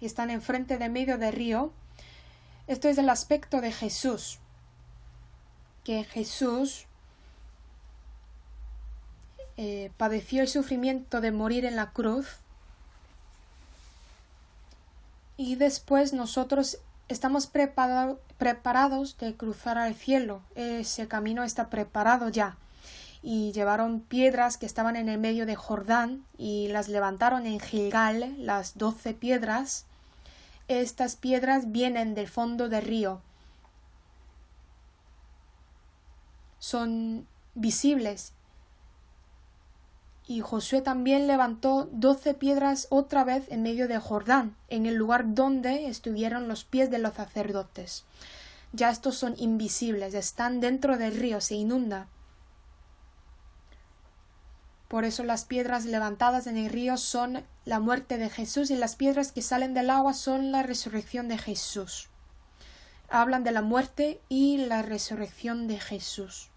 y están enfrente de medio del río. Esto es el aspecto de Jesús. Que Jesús padeció el sufrimiento de morir en la cruz y después nosotros estamos preparados de cruzar al cielo. Ese camino está preparado ya. Y llevaron piedras que estaban en el medio de Jordán y las levantaron en Gilgal, las 12 piedras. Estas piedras vienen del fondo del río. Son visibles. Y Josué también levantó 12 piedras otra vez en medio de Jordán, en el lugar donde estuvieron los pies de los sacerdotes. Ya estos son invisibles, están dentro del río, se inunda. Por eso las piedras levantadas en el río son la muerte de Jesús y las piedras que salen del agua son la resurrección de Jesús. Hablan de la muerte y la resurrección de Jesús.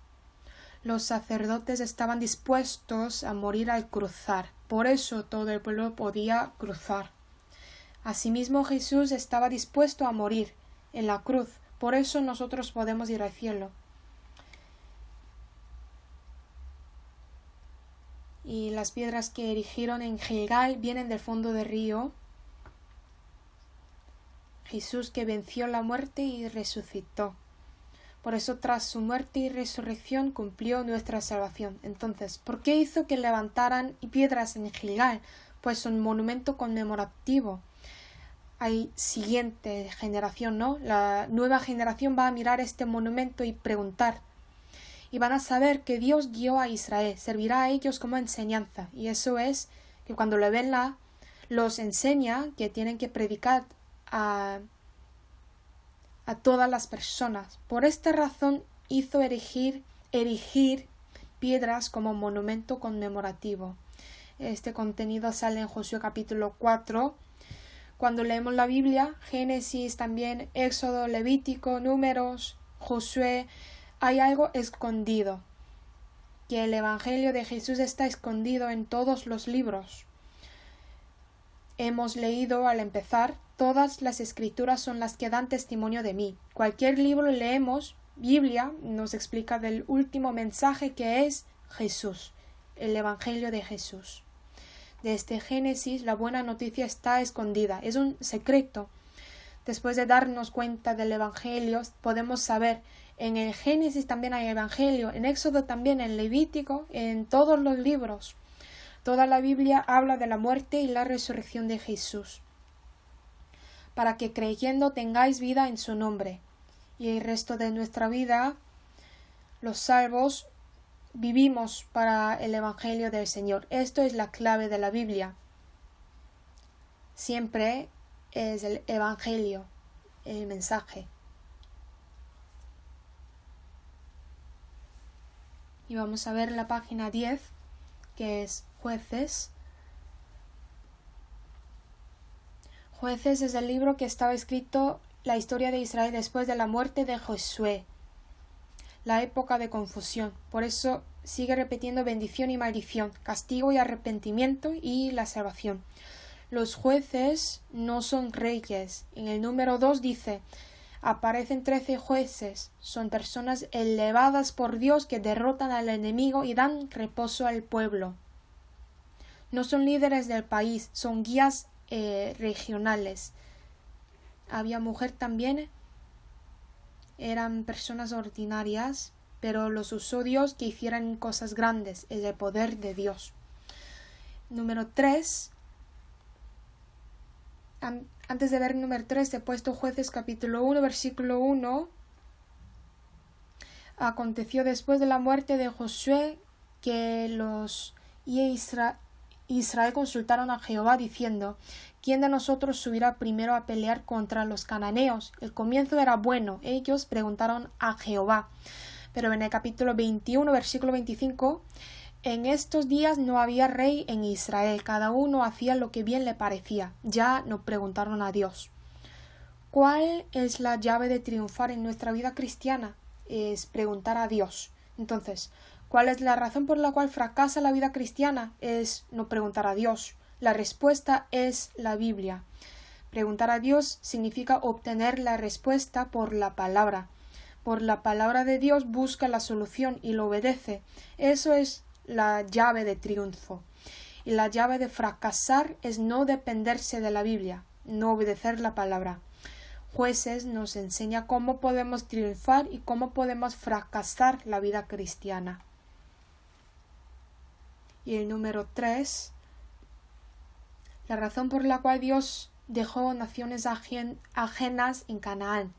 Los sacerdotes estaban dispuestos a morir al cruzar. Por eso todo el pueblo podía cruzar. Asimismo Jesús estaba dispuesto a morir en la cruz. Por eso nosotros podemos ir al cielo. Y las piedras que erigieron en Gilgal vienen del fondo del río. Jesús que venció la muerte y resucitó. Por eso tras su muerte y resurrección cumplió nuestra salvación. Entonces, ¿por qué hizo que levantaran piedras en Gilgal? Pues son monumento conmemorativo. Hay siguiente generación, ¿no? La nueva generación va a mirar este monumento y preguntar. Y van a saber que Dios guió a Israel, servirá a ellos como enseñanza. Y eso es que cuando lo ven los enseña que tienen que predicar a todas las personas. Por esta razón hizo erigir piedras como monumento conmemorativo. Este contenido sale en Josué capítulo 4, Cuando leemos la Biblia, Génesis, también Éxodo, Levítico, Números, Josué, hay algo escondido, que el Evangelio de Jesús está escondido en todos los libros. Hemos leído al empezar, todas las escrituras son las que dan testimonio de mí. Cualquier libro leemos, Biblia nos explica del último mensaje que es Jesús, el Evangelio de Jesús. Desde Génesis la buena noticia está escondida, es un secreto. Después de darnos cuenta del Evangelio, podemos saber, en el Génesis también hay Evangelio, en Éxodo también, en Levítico, en todos los libros. Toda la Biblia habla de la muerte y la resurrección de Jesús, para que creyendo tengáis vida en su nombre. Y el resto de nuestra vida, los salvos, vivimos para el Evangelio del Señor. Esto es la clave de la Biblia. Siempre es el Evangelio, el mensaje. Y vamos a ver la página 10, que es Jueces. Jueces es el libro que estaba escrito la historia de Israel después de la muerte de Josué, la época de confusión. Por eso sigue repitiendo bendición y maldición, castigo y arrepentimiento y la salvación. Los jueces no son reyes. En el número 2 dice, aparecen 13 jueces, son personas elevadas por Dios que derrotan al enemigo y dan reposo al pueblo. No son líderes del país, son guías regionales. Había mujer también, eran personas ordinarias, pero los usó Dios que hicieran cosas grandes, es el poder de Dios. Número 3. Antes de ver el número 3 he puesto Jueces capítulo 1, versículo 1. Aconteció después de la muerte de Josué que los Israel consultaron a Jehová diciendo, ¿quién de nosotros subirá primero a pelear contra los cananeos? El comienzo era bueno. Ellos preguntaron a Jehová. Pero en el capítulo 21, versículo 25, en estos días no había rey en Israel, cada uno hacía lo que bien le parecía. Ya no preguntaron a Dios. ¿Cuál es la llave de triunfar en nuestra vida cristiana? Es preguntar a Dios. Entonces, ¿cuál es la razón por la cual fracasa la vida cristiana? Es no preguntar a Dios. La respuesta es la Biblia. Preguntar a Dios significa obtener la respuesta por la palabra. Por la palabra de Dios busca la solución y lo obedece. Eso es la llave de triunfo. Y la llave de fracasar es no dependerse de la Biblia, no obedecer la palabra. Jueces nos enseña cómo podemos triunfar y cómo podemos fracasar la vida cristiana. Y el número 3, la razón por la cual Dios dejó naciones ajenas en Canaán,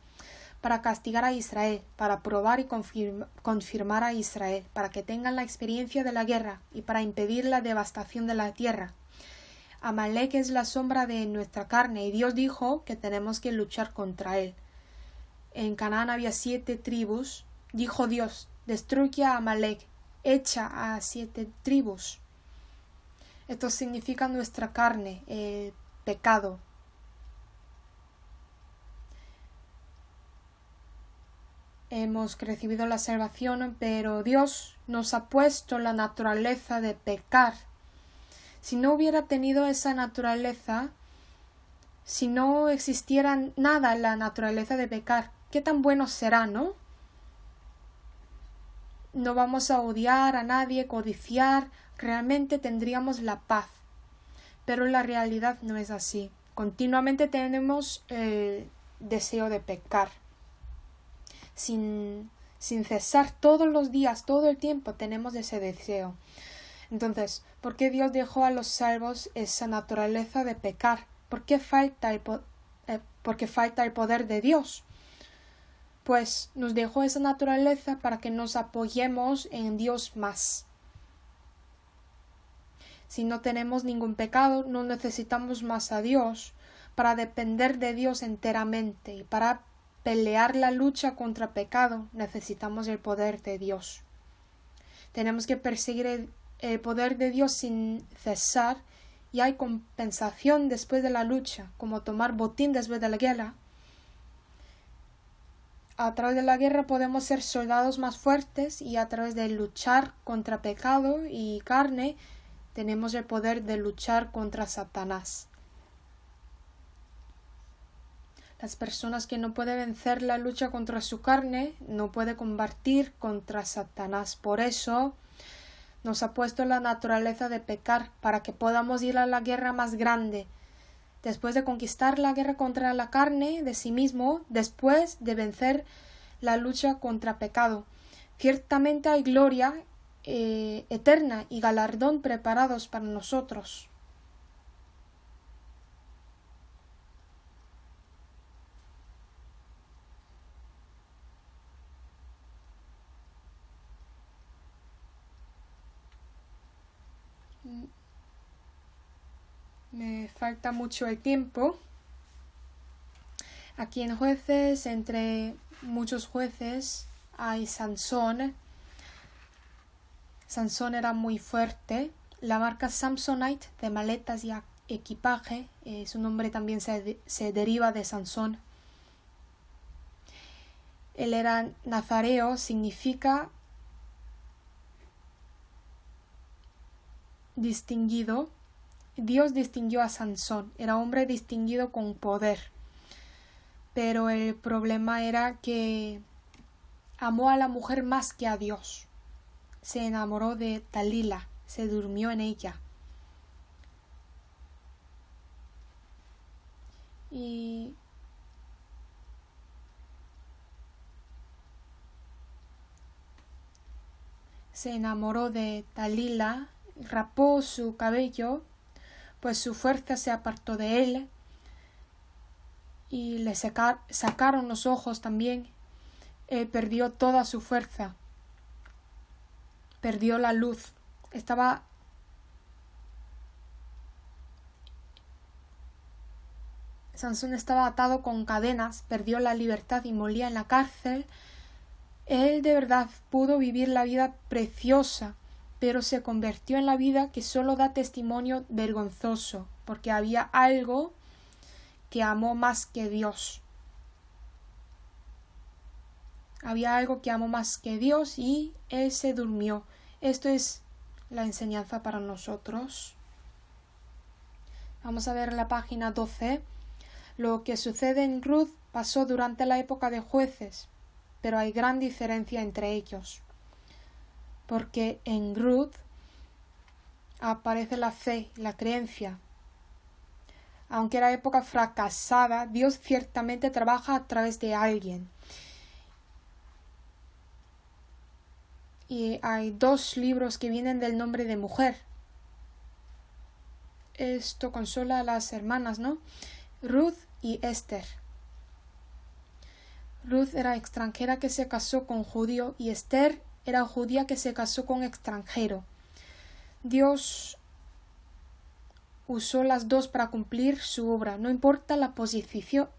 para castigar a Israel, para probar y confirmar a Israel, para que tengan la experiencia de la guerra y para impedir la devastación de la tierra. Amalek es la sombra de nuestra carne y Dios dijo que tenemos que luchar contra él. En Canaán había 7 tribus. Dijo Dios, destruye a Amalek, echa a 7 tribus. Esto significa nuestra carne, el pecado. Hemos recibido la salvación, pero Dios nos ha puesto la naturaleza de pecar. Si no hubiera tenido esa naturaleza, si no existiera nada en la naturaleza de pecar, ¿qué tan bueno será, no? No vamos a odiar a nadie, codiciar, realmente tendríamos la paz. Pero la realidad no es así. Continuamente tenemos el deseo de pecar. Sin cesar, todos los días, todo el tiempo tenemos ese deseo. Entonces, ¿por qué Dios dejó a los salvos esa naturaleza de pecar? ¿Por qué falta el poder de Dios? Pues nos dejó esa naturaleza para que nos apoyemos en Dios más. Si no tenemos ningún pecado, no necesitamos más a Dios para depender de Dios enteramente y para pelear la lucha contra pecado necesitamos el poder de Dios. Tenemos que perseguir el poder de Dios sin cesar y hay compensación después de la lucha, como tomar botín después de la guerra. A través de la guerra podemos ser soldados más fuertes y a través de luchar contra pecado y carne tenemos el poder de luchar contra Satanás. Las personas que no pueden vencer la lucha contra su carne no pueden combatir contra Satanás. Por eso nos ha puesto la naturaleza de pecar para que podamos ir a la guerra más grande. Después de conquistar la guerra contra la carne de sí mismo, después de vencer la lucha contra pecado. Ciertamente hay gloria eterna y galardón preparados para nosotros. Me falta mucho el tiempo. Aquí en Jueces, entre muchos jueces, hay Sansón. Sansón era muy fuerte. La marca Samsonite de maletas y equipaje, su nombre también se deriva de Sansón. Él era nazareo, significa distinguido. Dios distinguió a Sansón, era hombre distinguido con poder. Pero el problema era que amó a la mujer más que a Dios. Se enamoró de Dalila, se durmió en ella. Y se enamoró de Dalila, rapó su cabello, pues su fuerza se apartó de él, y le sacaron los ojos también. Él perdió toda su fuerza, perdió la luz, Sansón estaba atado con cadenas, perdió la libertad y moría en la cárcel. Él de verdad pudo vivir la vida preciosa, pero se convirtió en la vida que solo da testimonio vergonzoso, porque había algo que amó más que Dios. Había algo que amó más que Dios y él se durmió. Esto es la enseñanza para nosotros. Vamos a ver la página 12. Lo que sucede en Ruth pasó durante la época de Jueces, pero hay gran diferencia entre ellos. Porque en Ruth aparece la fe, la creencia. Aunque era época fracasada, Dios ciertamente trabaja a través de alguien. Y hay 2 libros que vienen del nombre de mujer. Esto consola a las hermanas, ¿no? Ruth y Esther. Ruth era extranjera que se casó con judío y Esther era judía que se casó con extranjero. Dios usó las 2 para cumplir su obra. No importa la posición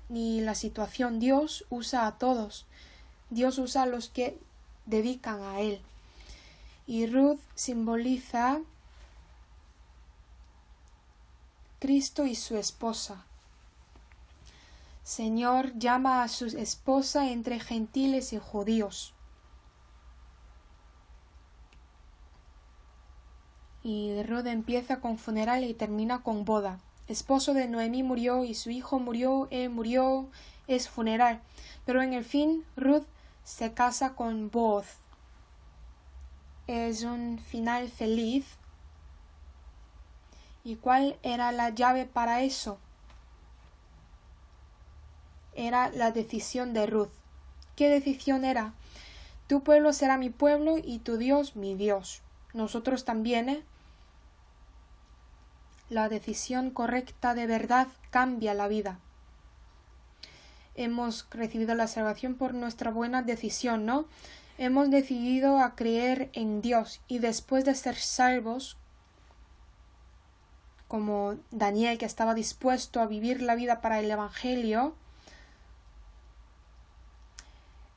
ni la situación, Dios usa a todos. Dios usa a los que dedican a Él. Y Ruth simboliza Cristo y su esposa. Señor llama a su esposa entre gentiles y judíos. Y Ruth empieza con funeral y termina con boda. Esposo de Noemí murió y su hijo murió, él murió, es funeral. Pero en el fin Ruth se casa con Booz. Es un final feliz. ¿Y cuál era la llave para eso? Era la decisión de Ruth. ¿Qué decisión era? Tu pueblo será mi pueblo y tu Dios mi Dios. Nosotros también, La decisión correcta de verdad cambia la vida. Hemos recibido la salvación por nuestra buena decisión, ¿no? Hemos decidido a creer en Dios y después de ser salvos, como Daniel, que estaba dispuesto a vivir la vida para el Evangelio,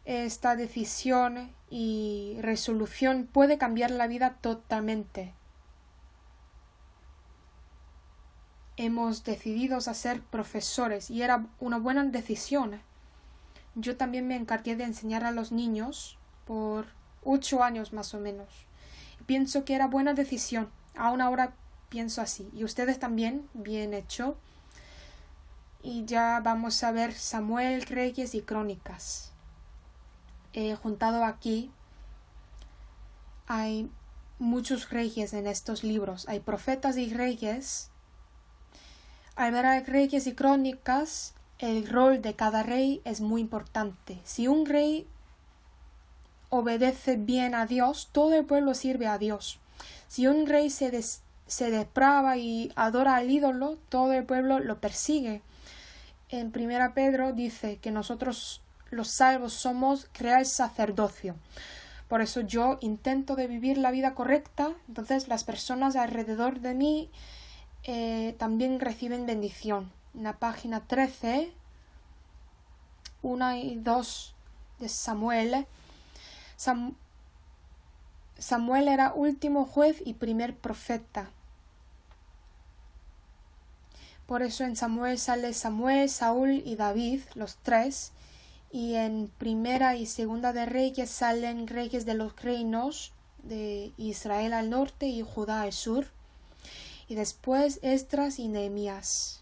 esta decisión y resolución puede cambiar la vida totalmente. hemos decidido a ser profesores y era una buena decisión. Yo también me encargué de enseñar a los niños por 8 años más o menos. Pienso que era buena decisión. Aún ahora pienso así. Y ustedes también, bien hecho. Y ya vamos a ver Samuel, Reyes y Crónicas. He juntado aquí. Hay muchos reyes en estos libros. Hay profetas y reyes. Al ver a Reyes y Crónicas, el rol de cada rey es muy importante. Si un rey obedece bien a Dios, todo el pueblo sirve a Dios. Si un rey se deprava y adora al ídolo, todo el pueblo lo persigue. En 1 Pedro dice que nosotros los salvos somos real sacerdocio. Por eso yo intento de vivir la vida correcta, entonces las personas alrededor de mí también reciben bendición. En la página 13, 1 y 2 de Samuel, Samuel era último juez y primer profeta. Por eso en Samuel sale Samuel, Saúl y David, los tres. Y en Primera y Segunda de Reyes salen reyes de los reinos de Israel al norte y Judá al sur. Y después Esdras y Nehemías.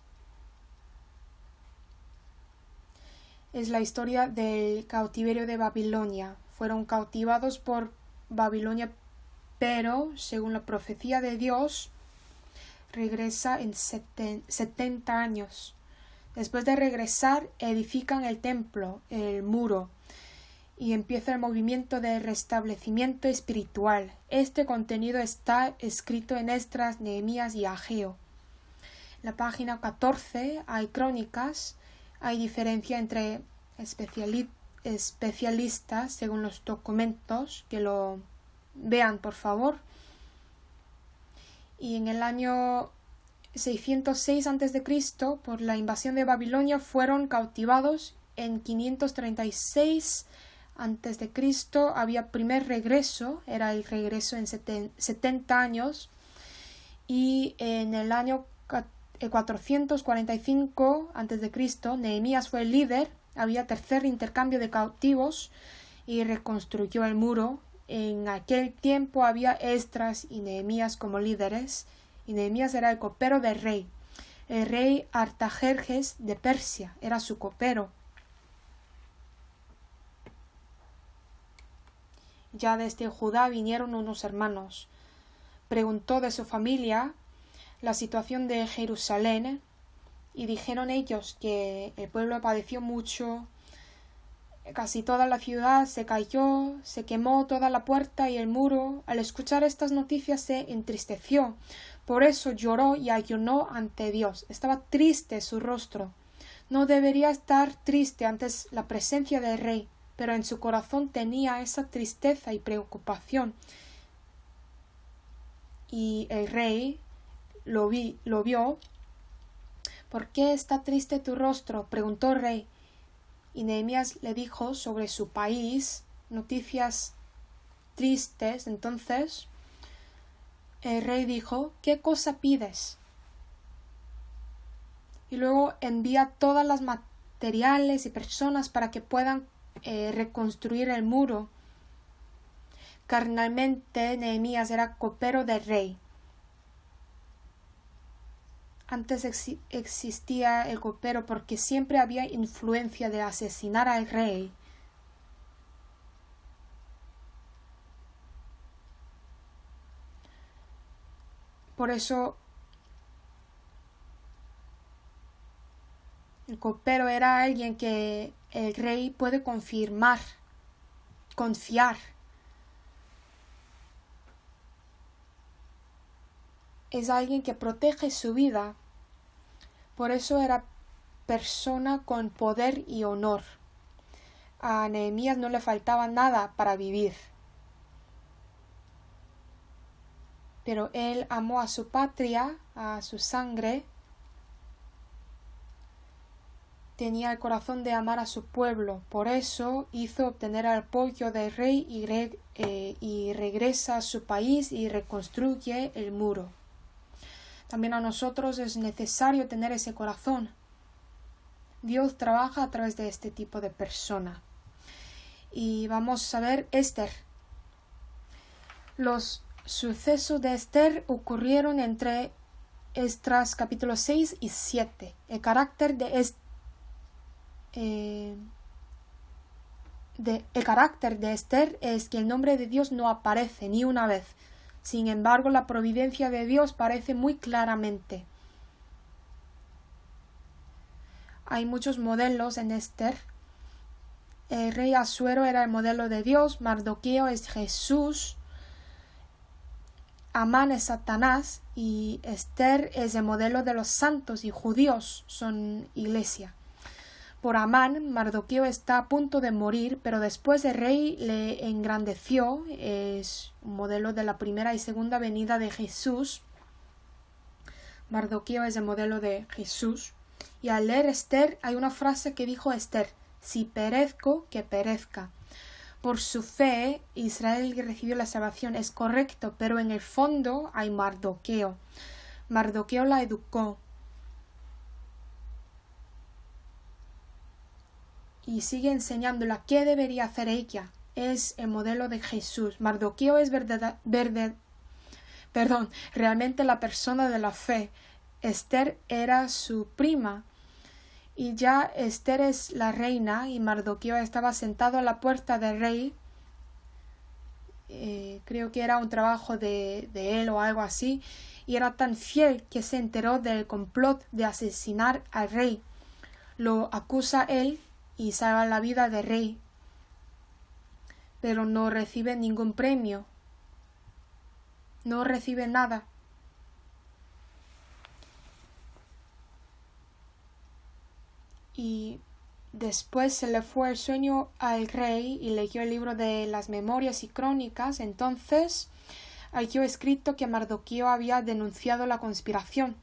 Es la historia del cautiverio de Babilonia. Fueron cautivados por Babilonia, pero según la profecía de Dios, regresa en 70 años. Después de regresar, edifican el templo, el muro, y empieza el movimiento de restablecimiento espiritual. Este contenido está escrito en Esdras, Nehemías y Ageo. En la página 14 hay crónicas. Hay diferencia entre especialistas según los documentos, que lo vean por favor. Y en el año 606 a.C., por la invasión de Babilonia, fueron cautivados. En 536 a.C. había primer regreso, era el regreso en 70 años, y en el año 445 a.C. Nehemías fue el líder, había tercer intercambio de cautivos y reconstruyó el muro. En aquel tiempo había Esdras y Nehemías como líderes, y Nehemías era el copero del rey. El rey Artajerjes de Persia era su copero. Ya desde Judá vinieron unos hermanos. Preguntó de su familia la situación de Jerusalén, y dijeron ellos que el pueblo padeció mucho. Casi toda la ciudad se cayó, se quemó toda la puerta y el muro. Al escuchar estas noticias se entristeció. Por eso lloró y ayunó ante Dios. Estaba triste su rostro. No debería estar triste ante la presencia del rey, pero en su corazón tenía esa tristeza y preocupación. Y el rey lo vio. ¿Por qué está triste tu rostro?, preguntó el rey. Y Nehemías le dijo sobre su país noticias tristes. Entonces el rey dijo: ¿qué cosa pides? Y luego envía todas las materiales y personas para que puedan reconstruir el muro. Carnalmente Nehemías era copero del rey. Antes existía el copero porque siempre había influencia de asesinar al rey. Por eso el copero era alguien que el rey puede confiar. Es alguien que protege su vida. Por eso era persona con poder y honor. A Nehemías no le faltaba nada para vivir. Pero él amó a su patria, a su sangre. Tenía el corazón de amar a su pueblo. Por eso hizo obtener el apoyo del rey y regresa a su país y reconstruye el muro. También a nosotros es necesario tener ese corazón. Dios trabaja a través de este tipo de persona. Y vamos a ver Esther. Los sucesos de Esther ocurrieron entre Esdras capítulos 6 y 7. El carácter de Esther es que el nombre de Dios no aparece ni una vez. Sin embargo, la providencia de Dios parece muy claramente. Hay muchos modelos en Esther. El rey Asuero era el modelo de Dios, Mardoqueo es Jesús, Amán es Satanás y Esther es el modelo de los santos y judíos son iglesia. Por Amán, Mardoqueo está a punto de morir, pero después el rey le engrandeció, es un modelo de la primera y segunda venida de Jesús. Mardoqueo es el modelo de Jesús. Y al leer Esther hay una frase que dijo Esther: si perezco, que perezca. Por su fe, Israel recibió la salvación. Es correcto, pero en el fondo hay Mardoqueo. Mardoqueo la educó. Y sigue enseñándola qué debería hacer ella. Es el modelo de Jesús. Mardoqueo es realmente la persona de la fe. Esther era su prima. Y ya Esther es la reina y Mardoqueo estaba sentado a la puerta del rey. Creo que era un trabajo de él o algo así. Y era tan fiel que se enteró del complot de asesinar al rey. Lo acusa él y salva la vida del rey. Pero no recibe ningún premio. No recibe nada. Y después se le fue el sueño al rey y leyó el libro de las memorias y crónicas. Entonces halló escrito que Mardoqueo había denunciado la conspiración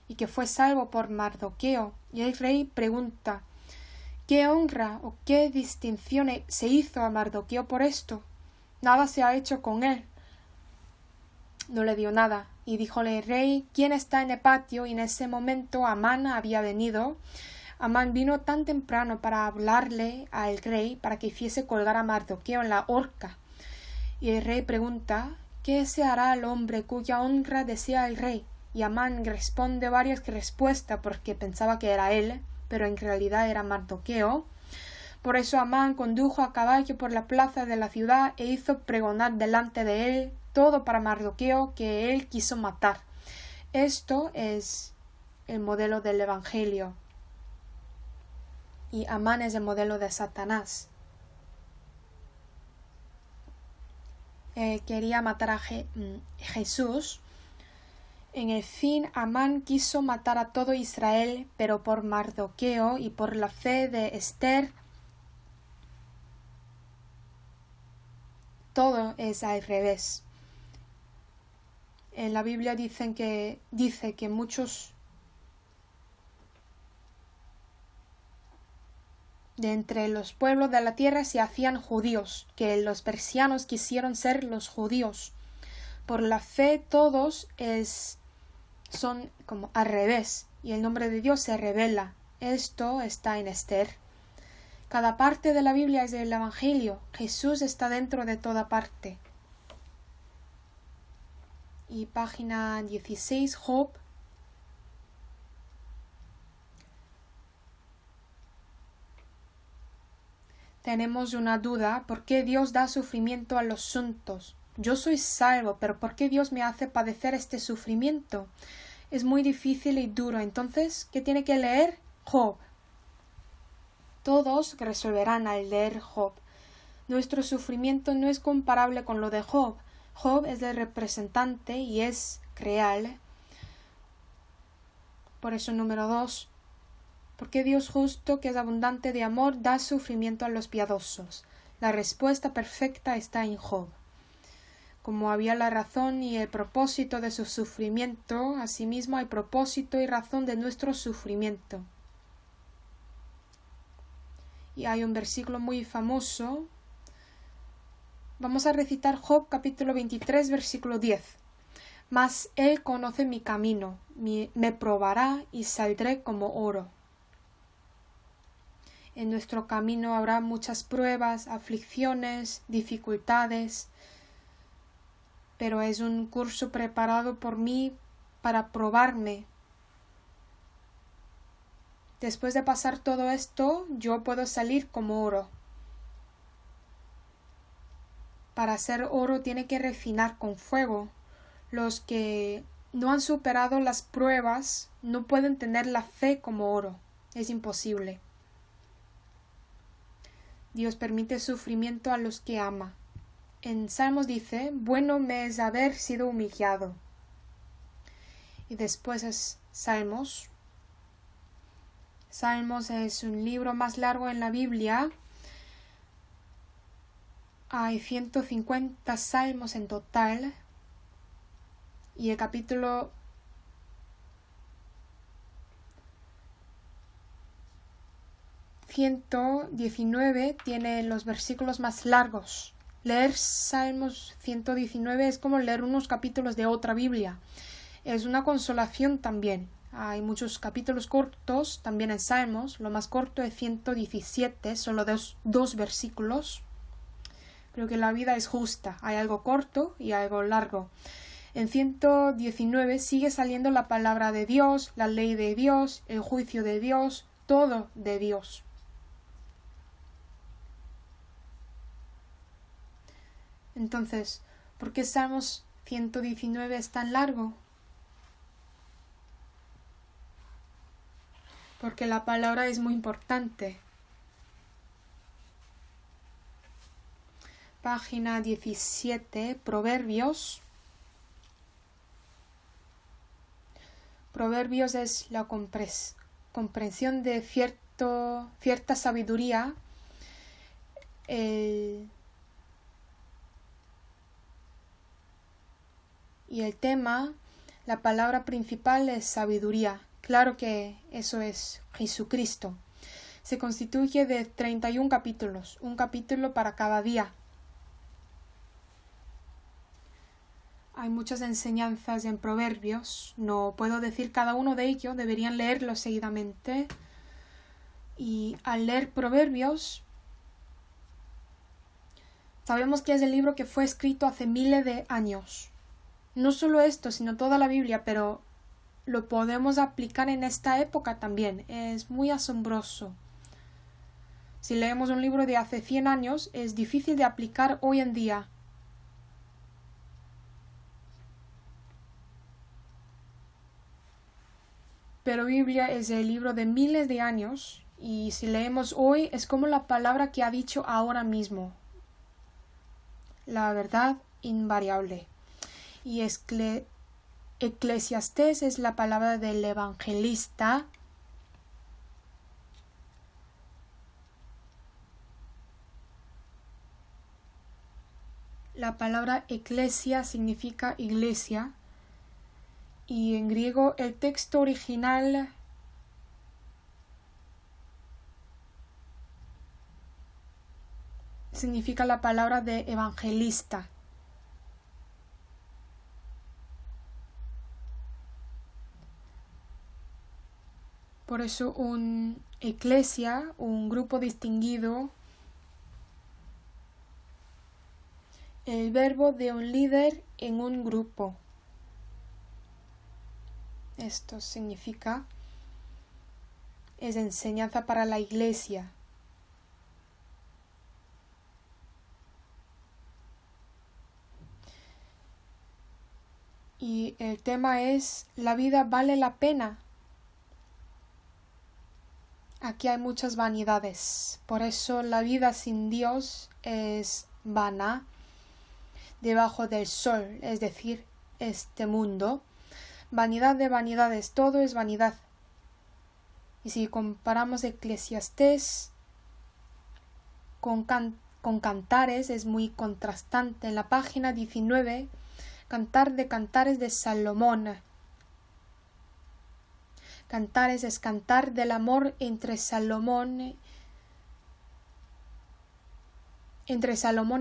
y que fue salvo por Mardoqueo. Y el rey pregunta: ¿qué honra o qué distinción se hizo a Mardoqueo por esto? Nada se ha hecho con él. No le dio nada. Y díjole el rey: ¿quién está en el patio? Y en ese momento Amán había venido. Amán vino tan temprano para hablarle al rey para que hiciese colgar a Mardoqueo en la horca. Y el rey pregunta: ¿qué se hará al hombre cuya honra desea el rey? Y Amán responde varias respuestas porque pensaba que era él, pero en realidad era Mardoqueo. Por eso Amán condujo a caballo por la plaza de la ciudad e hizo pregonar delante de él todo para Mardoqueo que él quiso matar. Esto es el modelo del Evangelio. Y Amán es el modelo de Satanás. Quería matar a Jesús. En el fin, Amán quiso matar a todo Israel, pero por Mardoqueo y por la fe de Esther, todo es al revés. En la Biblia dice que muchos de entre los pueblos de la tierra se hacían judíos, que los persianos quisieron ser los judíos. Por la fe todos son como al revés, y el nombre de Dios se revela. Esto está en Esther. Cada parte de la Biblia es el Evangelio. Jesús está dentro de toda parte. Y página 16, Job. Tenemos una duda: ¿por qué Dios da sufrimiento a los santos? Yo soy salvo, pero ¿por qué Dios me hace padecer este sufrimiento? Es muy difícil y duro. Entonces, ¿qué tiene que leer? Job. Todos resolverán al leer Job. Nuestro sufrimiento no es comparable con lo de Job. Job es el representante y es real. Por eso, número 2. ¿Por qué Dios justo, que es abundante de amor, da sufrimiento a los piadosos? La respuesta perfecta está en Job. Como había la razón y el propósito de su sufrimiento, asimismo hay propósito y razón de nuestro sufrimiento. Y hay un versículo muy famoso. Vamos a recitar Job capítulo 23, versículo 10. Mas Él conoce mi camino, me probará y saldré como oro. En nuestro camino habrá muchas pruebas, aflicciones, dificultades, pero es un curso preparado por mí para probarme. Después de pasar todo esto, yo puedo salir como oro. Para ser oro tiene que refinar con fuego. Los que no han superado las pruebas no pueden tener la fe como oro. Es imposible. Dios permite sufrimiento a los que ama. En Salmos dice, bueno me es haber sido humillado. Y después es Salmos. Salmos es un libro más largo en la Biblia. Hay 150 salmos en total. Y el capítulo 119 tiene los versículos más largos. Leer Salmos 119 es como leer unos capítulos de otra Biblia. Es una consolación también. Hay muchos capítulos cortos también en Salmos. Lo más corto es 117, solo dos versículos. Creo que la vida es justa. Hay algo corto y algo largo. En 119 sigue saliendo la palabra de Dios, la ley de Dios, el juicio de Dios, todo de Dios. Entonces, ¿por qué Salmos 119 es tan largo? Porque la palabra es muy importante. Página 17, Proverbios. Proverbios es la comprensión de cierta sabiduría. Y el tema, la palabra principal es sabiduría. Claro que eso es Jesucristo. Se constituye de 31 capítulos, un capítulo para cada día. Hay muchas enseñanzas en Proverbios. No puedo decir cada uno de ellos, deberían leerlo seguidamente. Y al leer Proverbios, sabemos que es el libro que fue escrito hace miles de años. No solo esto, sino toda la Biblia, pero lo podemos aplicar en esta época también. Es muy asombroso. Si leemos un libro de hace 100 años, es difícil de aplicar hoy en día. Pero Biblia es el libro de miles de años y si leemos hoy es como la palabra que ha dicho ahora mismo. La verdad invariable. Y Eclesiastés es la palabra del evangelista. La palabra eclesia significa iglesia. Y en griego el texto original significa la palabra de evangelista. Por eso un eclesia, un grupo distinguido, el verbo de un líder en un grupo. Esto significa, es enseñanza para la iglesia. Y el tema es, la vida vale la pena. Aquí hay muchas vanidades, por eso la vida sin Dios es vana, debajo del sol, es decir, este mundo. Vanidad de vanidades, todo es vanidad. Y si comparamos Eclesiastés con Cantares, es muy contrastante. En la página 19, Cantar de Cantares de Salomón. Cantares es cantar del amor entre Salomón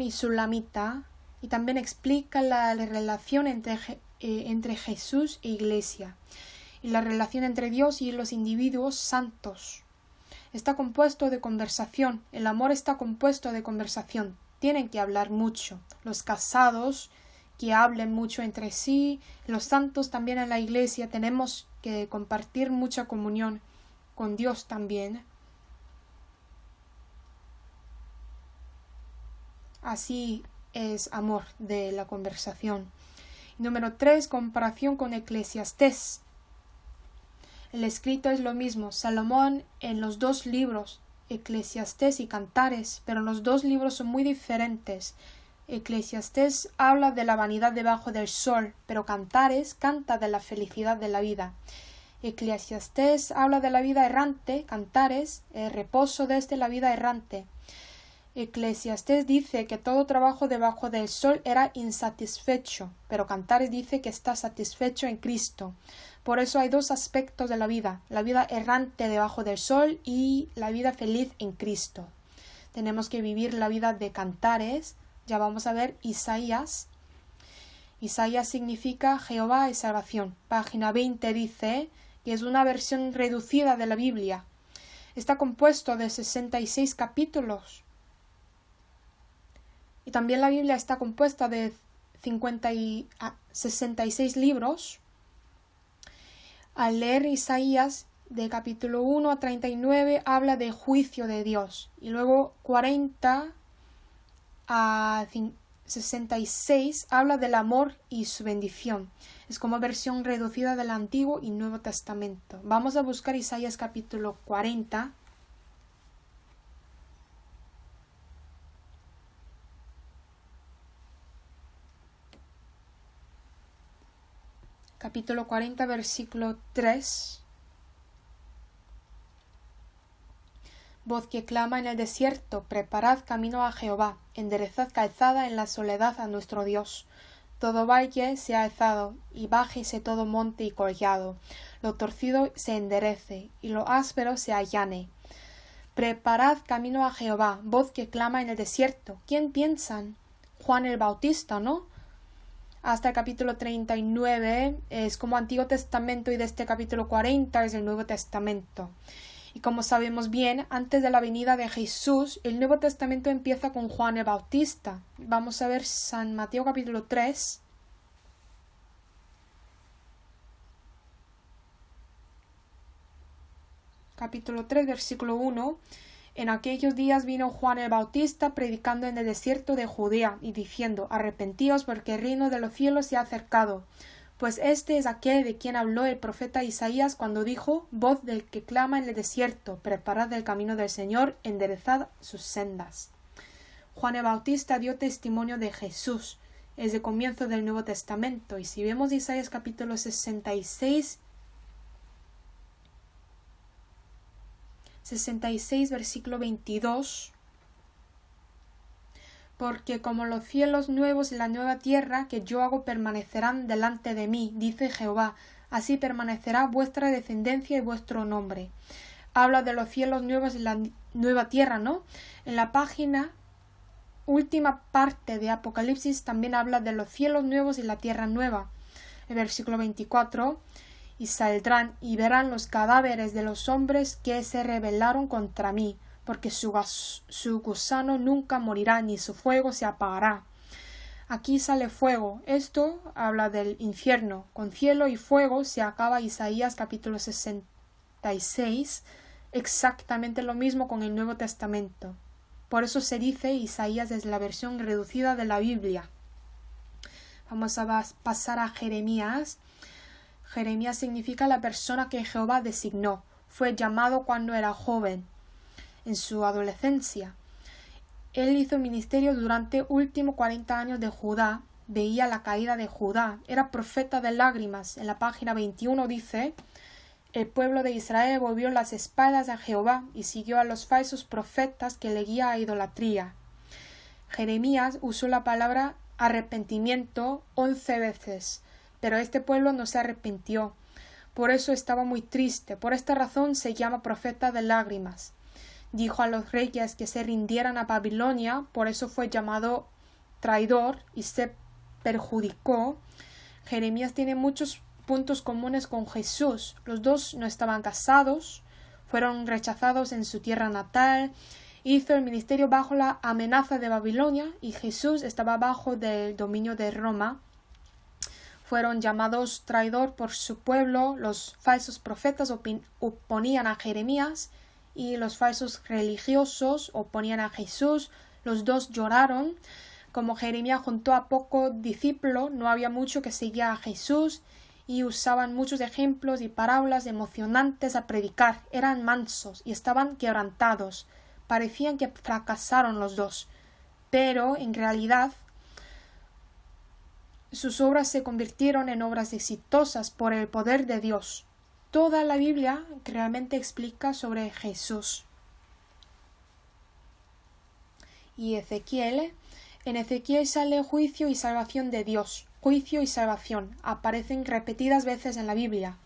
y Sulamita. Y también explica la relación entre entre Jesús e Iglesia, y la relación entre Dios y los individuos santos. Está compuesto de conversación. El amor está compuesto de conversación. Tienen que hablar mucho. Los casados que hablen mucho entre sí. Los santos también en la Iglesia tenemos que compartir mucha comunión con Dios también. Así es amor de la conversación. Número 3, comparación con Eclesiastés. El escrito es lo mismo. Salomón en los dos libros, Eclesiastés y Cantares, pero los dos libros son muy diferentes. Eclesiastés habla de la vanidad debajo del sol, pero Cantares canta de la felicidad de la vida. Eclesiastés habla de la vida errante, Cantares, el reposo desde la vida errante. Eclesiastés dice que todo trabajo debajo del sol era insatisfecho, pero Cantares dice que está satisfecho en Cristo. Por eso hay dos aspectos de la vida errante debajo del sol y la vida feliz en Cristo. Tenemos que vivir la vida de Cantares. Ya vamos a ver Isaías. Isaías significa Jehová es salvación. Página 20 dice que es una versión reducida de la Biblia. Está compuesto de 66 capítulos. Y también la Biblia está compuesta de 66 libros. Al leer Isaías de capítulo 1 a 39 habla de juicio de Dios. Y luego 40 a 66 habla del amor y su bendición. Es como versión reducida del Antiguo y Nuevo Testamento. Vamos a buscar Isaías capítulo 40. Capítulo 40, versículo 3. Voz que clama en el desierto, preparad camino a Jehová, enderezad calzada en la soledad a nuestro Dios. Todo valle se ha alzado, y bájese todo monte y collado. Lo torcido se enderece, y lo áspero se allane. Preparad camino a Jehová, voz que clama en el desierto. ¿Quién piensan? Juan el Bautista, ¿no? Hasta el capítulo 39 es como Antiguo Testamento y de este capítulo 40 es el Nuevo Testamento. Y como sabemos bien, antes de la venida de Jesús, el Nuevo Testamento empieza con Juan el Bautista. Vamos a ver San Mateo capítulo 3. Capítulo 3, versículo 1. En aquellos días vino Juan el Bautista predicando en el desierto de Judea y diciendo: arrepentíos porque el reino de los cielos se ha acercado. Pues este es aquel de quien habló el profeta Isaías cuando dijo: voz del que clama en el desierto, preparad el camino del Señor, enderezad sus sendas. Juan el Bautista dio testimonio de Jesús. Es el comienzo del Nuevo Testamento. Y si vemos Isaías capítulo 66, versículo 22, porque como los cielos nuevos y la nueva tierra que yo hago permanecerán delante de mí, dice Jehová, así permanecerá vuestra descendencia y vuestro nombre. Habla de los cielos nuevos y la nueva tierra, ¿no? En la página última parte de Apocalipsis también habla de los cielos nuevos y la tierra nueva. El versículo 24, y saldrán y verán los cadáveres de los hombres que se rebelaron contra mí, porque su gusano nunca morirá, ni su fuego se apagará. Aquí sale fuego. Esto habla del infierno. Con cielo y fuego se acaba Isaías capítulo 66. Exactamente lo mismo con el Nuevo Testamento. Por eso se dice Isaías es la versión reducida de la Biblia. Vamos a pasar a Jeremías. Jeremías significa la persona que Jehová designó. Fue llamado cuando era joven, en su adolescencia. Él hizo ministerio durante últimos 40 años de Judá. Veía la caída de Judá. Era profeta de lágrimas. En la página 21 dice: el pueblo de Israel volvió las espaldas a Jehová y siguió a los falsos profetas que le guía a idolatría. Jeremías usó la palabra arrepentimiento 11 veces. Pero este pueblo no se arrepintió. Por eso estaba muy triste. Por esta razón se llama profeta de lágrimas. Dijo a los reyes que se rindieran a Babilonia. Por eso fue llamado traidor y se perjudicó. Jeremías tiene muchos puntos comunes con Jesús. Los dos no estaban casados, fueron rechazados en su tierra natal, hizo el ministerio bajo la amenaza de Babilonia y Jesús estaba bajo del dominio de Roma. Fueron llamados traidor por su pueblo, los falsos profetas oponían a Jeremías y los falsos religiosos oponían a Jesús. Los dos lloraron. Como Jeremías juntó a poco discípulo, no había mucho que seguía a Jesús y usaban muchos ejemplos y parábolas emocionantes a predicar. Eran mansos y estaban quebrantados. Parecían que fracasaron los dos, pero en realidad sus obras se convirtieron en obras exitosas por el poder de Dios. Toda la Biblia realmente explica sobre Jesús. Y Ezequiel, en Ezequiel sale juicio y salvación de Dios. Juicio y salvación aparecen repetidas veces en la Biblia.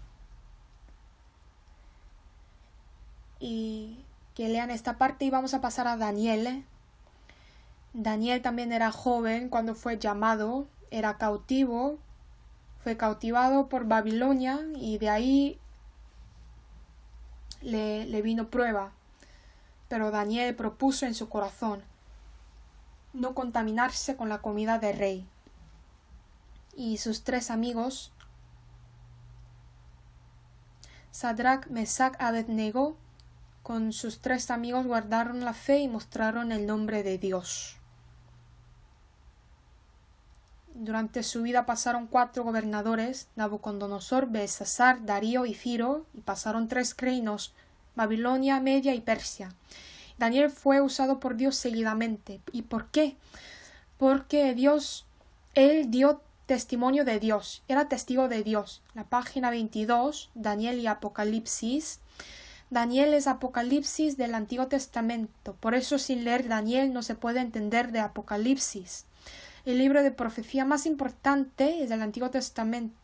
Y que lean esta parte y vamos a pasar a Daniel. Daniel también era joven cuando fue llamado, era cautivo, fue cautivado por Babilonia y de ahí le vino prueba. Pero Daniel propuso en su corazón no contaminarse con la comida del rey. Y sus 3 amigos, Sadrach, Mesach, Abednego, con sus 3 amigos guardaron la fe y mostraron el nombre de Dios. Durante su vida pasaron 4 gobernadores, Nabucodonosor, Belsasar, Darío y Ciro, y pasaron 3 reinos, Babilonia, Media y Persia. Daniel fue usado por Dios seguidamente. ¿Y por qué? Porque él dio testimonio de Dios, era testigo de Dios. La página 22, Daniel y Apocalipsis. Daniel es Apocalipsis del Antiguo Testamento, por eso sin leer Daniel no se puede entender de Apocalipsis. El libro de profecía más importante es del Antiguo Testamento.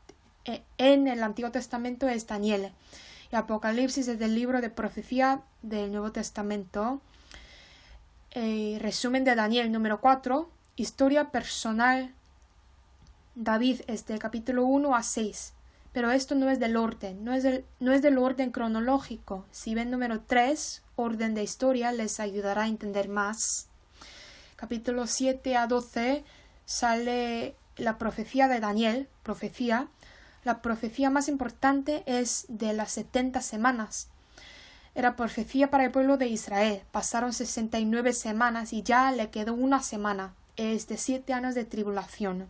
En el Antiguo Testamento es Daniel. Y Apocalipsis es del libro de profecía del Nuevo Testamento. Resumen de Daniel número 4. Historia personal. David es del capítulo 1 a 6. Pero esto no es del orden, no es del orden cronológico. Si ven número 3, orden de historia, les ayudará a entender más. Capítulo 7 a 12 sale la profecía de Daniel, profecía. La profecía más importante es de las 70 semanas. Era profecía para el pueblo de Israel. Pasaron 69 semanas y ya le quedó una semana. Es de 7 años de tribulación.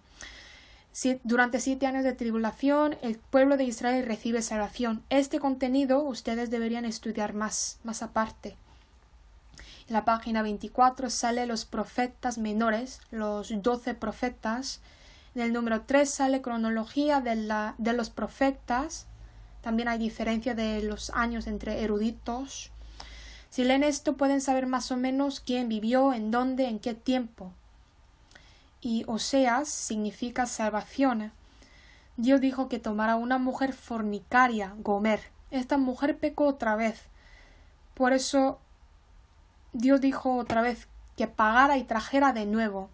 Durante 7 años de tribulación, el pueblo de Israel recibe salvación. Este contenido ustedes deberían estudiar más aparte. En la página 24 sale los profetas menores, los 12 profetas. En el número 3 sale cronología de los profetas. También hay diferencia de los años entre eruditos. Si leen esto pueden saber más o menos quién vivió, en dónde, en qué tiempo. Y Oseas significa salvación. Dios dijo que tomara una mujer fornicaria, Gomer. Esta mujer pecó otra vez. Por eso Dios dijo otra vez que pagara y trajera de nuevo.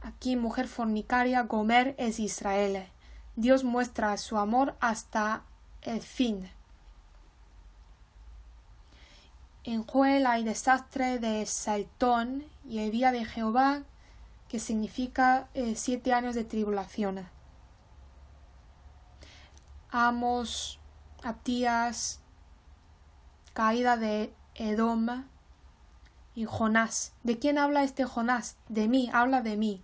Aquí mujer fornicaria, Gomer es Israel. Dios muestra su amor hasta el fin. En Joel hay desastre de Saltón y el día de Jehová, que significa 7 años de tribulación. Amos, Abdías, caída de Edom y Jonás. ¿De quién habla este Jonás? De mí, habla de mí.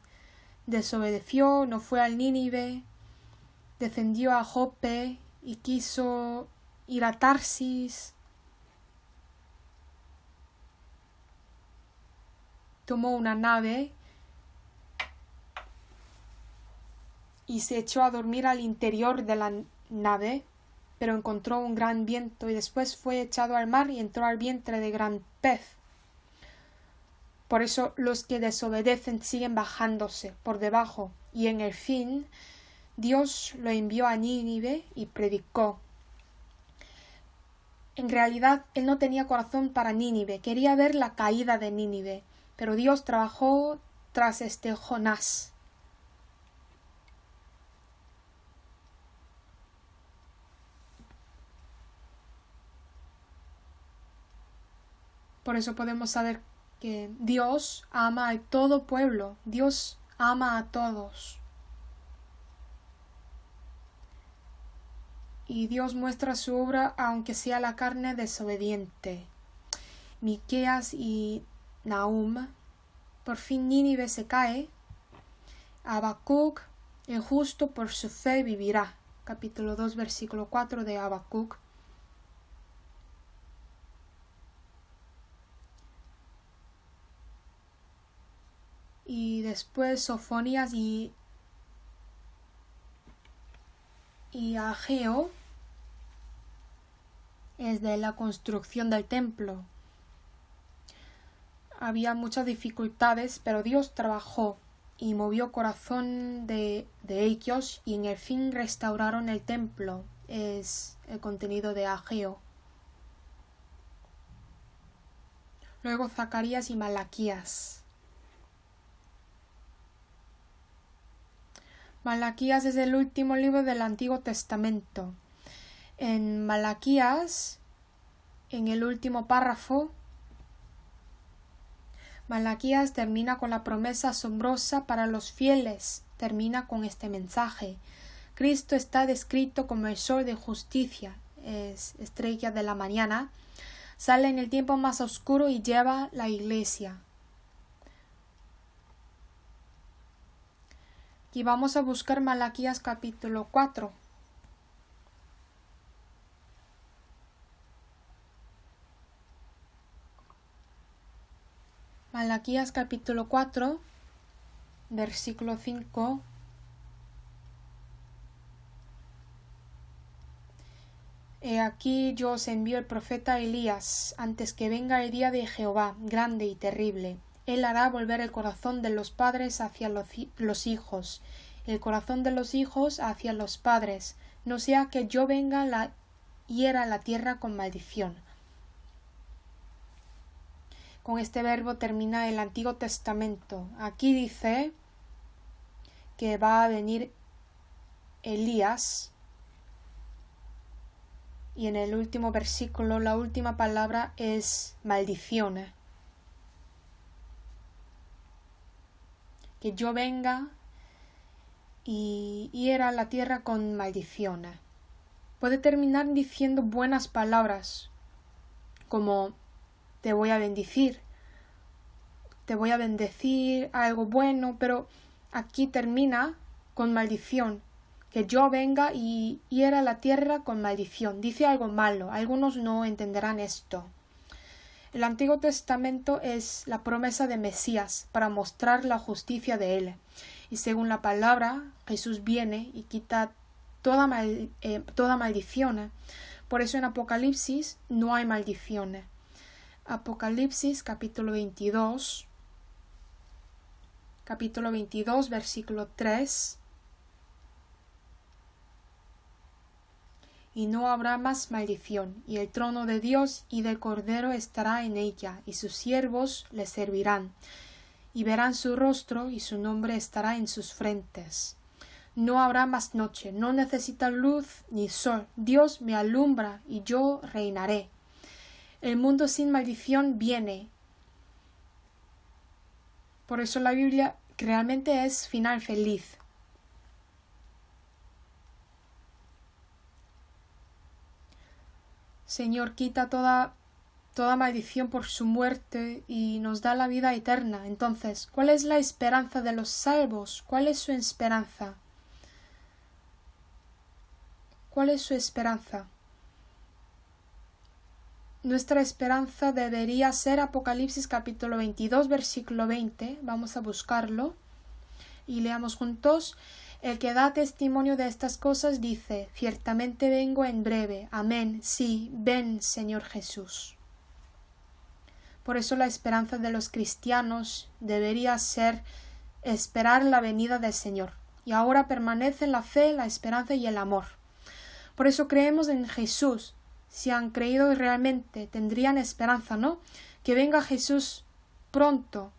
Desobedeció, no fue al Nínive, descendió a Jope y quiso ir a Tarsis. Tomó una nave y se echó a dormir al interior de la nave, pero encontró un gran viento y después fue echado al mar y entró al vientre de gran pez. Por eso los que desobedecen siguen bajándose por debajo, y en el fin Dios lo envió a Nínive y predicó. En realidad él no tenía corazón para Nínive, quería ver la caída de Nínive, pero Dios trabajó tras este Jonás. Por eso podemos saber que Dios ama a todo pueblo, Dios ama a todos. Y Dios muestra su obra aunque sea la carne desobediente. Miqueas y Nahum, por fin Nínive se cae. Habacuc, el justo por su fe vivirá. Capítulo 2, versículo 4 de Habacuc. Y después Sofonías y Ageo es de la construcción del templo. Había muchas dificultades, pero Dios trabajó y movió corazón de ellos y en el fin restauraron el templo. Es el contenido de Ageo. Luego Zacarías y Malaquías. Malaquías es el último libro del Antiguo Testamento. En Malaquías, en el último párrafo, Malaquías termina con la promesa asombrosa para los fieles. Termina con este mensaje. Cristo está descrito como el sol de justicia, es estrella de la mañana. Sale en el tiempo más oscuro y lleva la iglesia. Y vamos a buscar Malaquías capítulo 4. Malaquías capítulo 4, versículo 5. He aquí yo os envío el profeta Elías, antes que venga el día de Jehová, grande y terrible. Él hará volver el corazón de los padres hacia los hijos, el corazón de los hijos hacia los padres, no sea que yo venga hiera la tierra con maldición. Con este verbo termina el Antiguo Testamento. Aquí dice que va a venir Elías y en el último versículo la última palabra es maldición. Que yo venga y hiera la tierra con maldición. Puede terminar diciendo buenas palabras como te voy a bendecir, algo bueno, pero aquí termina con maldición. Que yo venga y hiera la tierra con maldición. Dice algo malo. Algunos no entenderán esto. El Antiguo Testamento es la promesa de Mesías para mostrar la justicia de él. Y según la palabra, Jesús viene y quita toda maldición. Por eso en Apocalipsis no hay maldición. Apocalipsis capítulo 22, versículo 3. Y no habrá más maldición, y el trono de Dios y del Cordero estará en ella, y sus siervos le servirán, y verán su rostro, y su nombre estará en sus frentes. No habrá más noche, no necesita luz ni sol, Dios me alumbra, y yo reinaré. El mundo sin maldición viene. Por eso la Biblia realmente es final feliz. Señor, quita toda maldición por su muerte y nos da la vida eterna. Entonces, ¿cuál es la esperanza de los salvos? ¿Cuál es su esperanza? ¿Cuál es su esperanza? Nuestra esperanza debería ser Apocalipsis capítulo 22, versículo 20. Vamos a buscarlo y leamos juntos. El que da testimonio de estas cosas dice, ciertamente vengo en breve. Amén. Sí, ven, Señor Jesús. Por eso la esperanza de los cristianos debería ser esperar la venida del Señor. Y ahora permanecen la fe, la esperanza y el amor. Por eso creemos en Jesús. Si han creído realmente, tendrían esperanza, ¿no? Que venga Jesús pronto.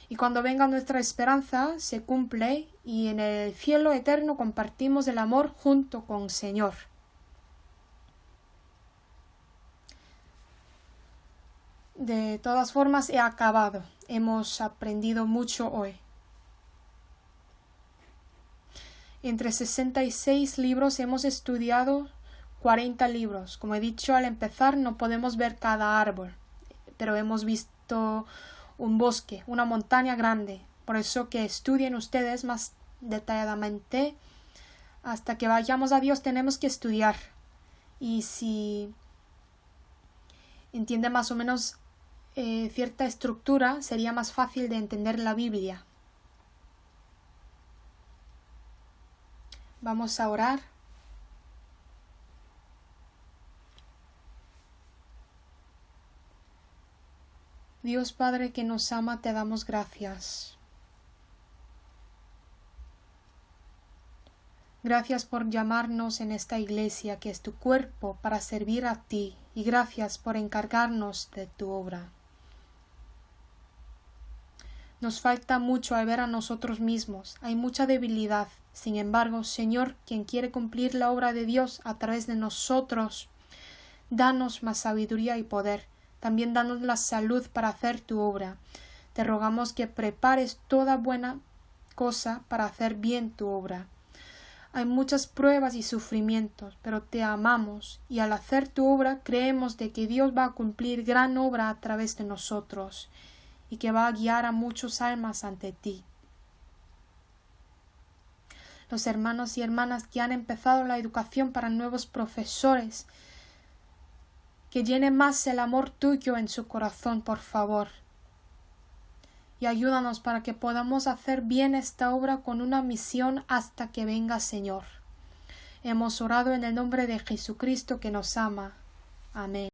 Y cuando venga nuestra esperanza, se cumple y en el cielo eterno compartimos el amor junto con el Señor. De todas formas, he acabado. Hemos aprendido mucho hoy. Entre 66 libros hemos estudiado 40 libros. Como he dicho al empezar, no podemos ver cada árbol, pero hemos visto un bosque, una montaña grande. Por eso que estudien ustedes más detalladamente. Hasta que vayamos a Dios tenemos que estudiar. Y si entiende más o menos cierta estructura, sería más fácil de entender la Biblia. Vamos a orar. Dios Padre que nos ama, te damos gracias. Gracias por llamarnos en esta iglesia que es tu cuerpo para servir a ti, y gracias por encargarnos de tu obra. Nos falta mucho al ver a nosotros mismos, hay mucha debilidad. Sin embargo, Señor, quien quiere cumplir la obra de Dios a través de nosotros, danos más sabiduría y poder. También danos la salud para hacer tu obra. Te rogamos que prepares toda buena cosa para hacer bien tu obra. Hay muchas pruebas y sufrimientos, pero te amamos y al hacer tu obra creemos de que Dios va a cumplir gran obra a través de nosotros y que va a guiar a muchas almas ante ti. Los hermanos y hermanas que han empezado la educación para nuevos profesores, que llene más el amor tuyo en su corazón, por favor. Y ayúdanos para que podamos hacer bien esta obra con una misión hasta que venga Señor. Hemos orado en el nombre de Jesucristo que nos ama. Amén.